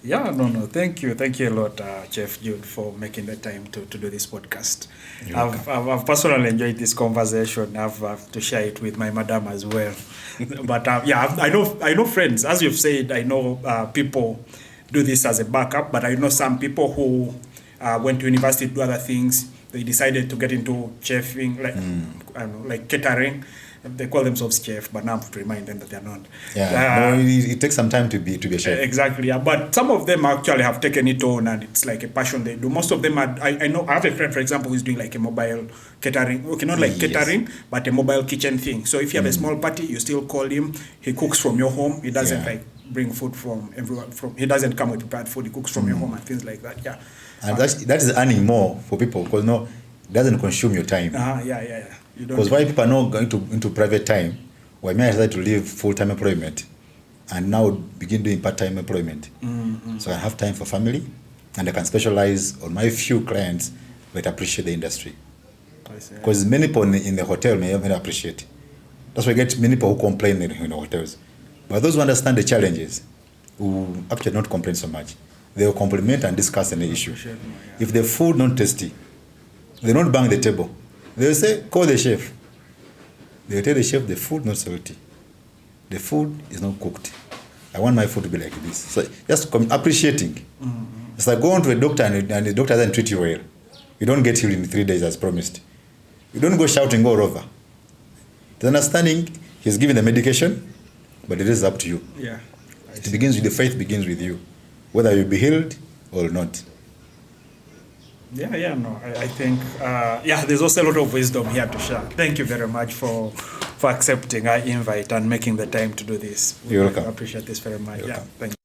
Yeah, no. Thank you a lot, Chef Jude, for making the time to do this podcast. I've personally enjoyed this conversation. I've to share it with my madam as well. But I know friends, as you've said. I know people do this as a backup, but I know some people who went to university to do other things. They decided to get into chefing, like catering. They call themselves chef, but now I have to remind them that they're not. It takes some time to be a chef. Exactly, yeah. But some of them actually have taken it on, and it's like a passion they do. Most of them are, I know, I have a friend, for example, who's doing like a mobile catering. Okay, not like catering, but a mobile kitchen thing. So if you have a small party, you still call him. He cooks from your home. He doesn't like bring food from everyone. He doesn't come with prepared food. He cooks from your home and things like that. Yeah. And that is earning more for people because it doesn't consume your time. Because why people are not going into private time, why may I decide to leave full-time employment and now begin doing part-time employment. So I have time for family and I can specialize on my few clients that appreciate the industry. Because many people in the hotel may even appreciate. That's why I get many people who complain in the hotels. But those who understand the challenges, who actually not complain so much, they will compliment and discuss any issue. If the food not tasty, they don't bang the table. They will say, call the chef. They will tell the chef the food not salty. The food is not cooked. I want my food to be like this. So just appreciating. It's like going to a doctor and the doctor doesn't treat you well. You don't get healed in 3 days as promised. You don't go shouting all over. The understanding, he's giving the medication, but it is up to you. It begins with the faith begins with you, whether you'll be healed or not. I think, there's also a lot of wisdom here to share. Thank you very much for accepting our invite and making the time to do this. You're welcome. I appreciate this very much. Thank you.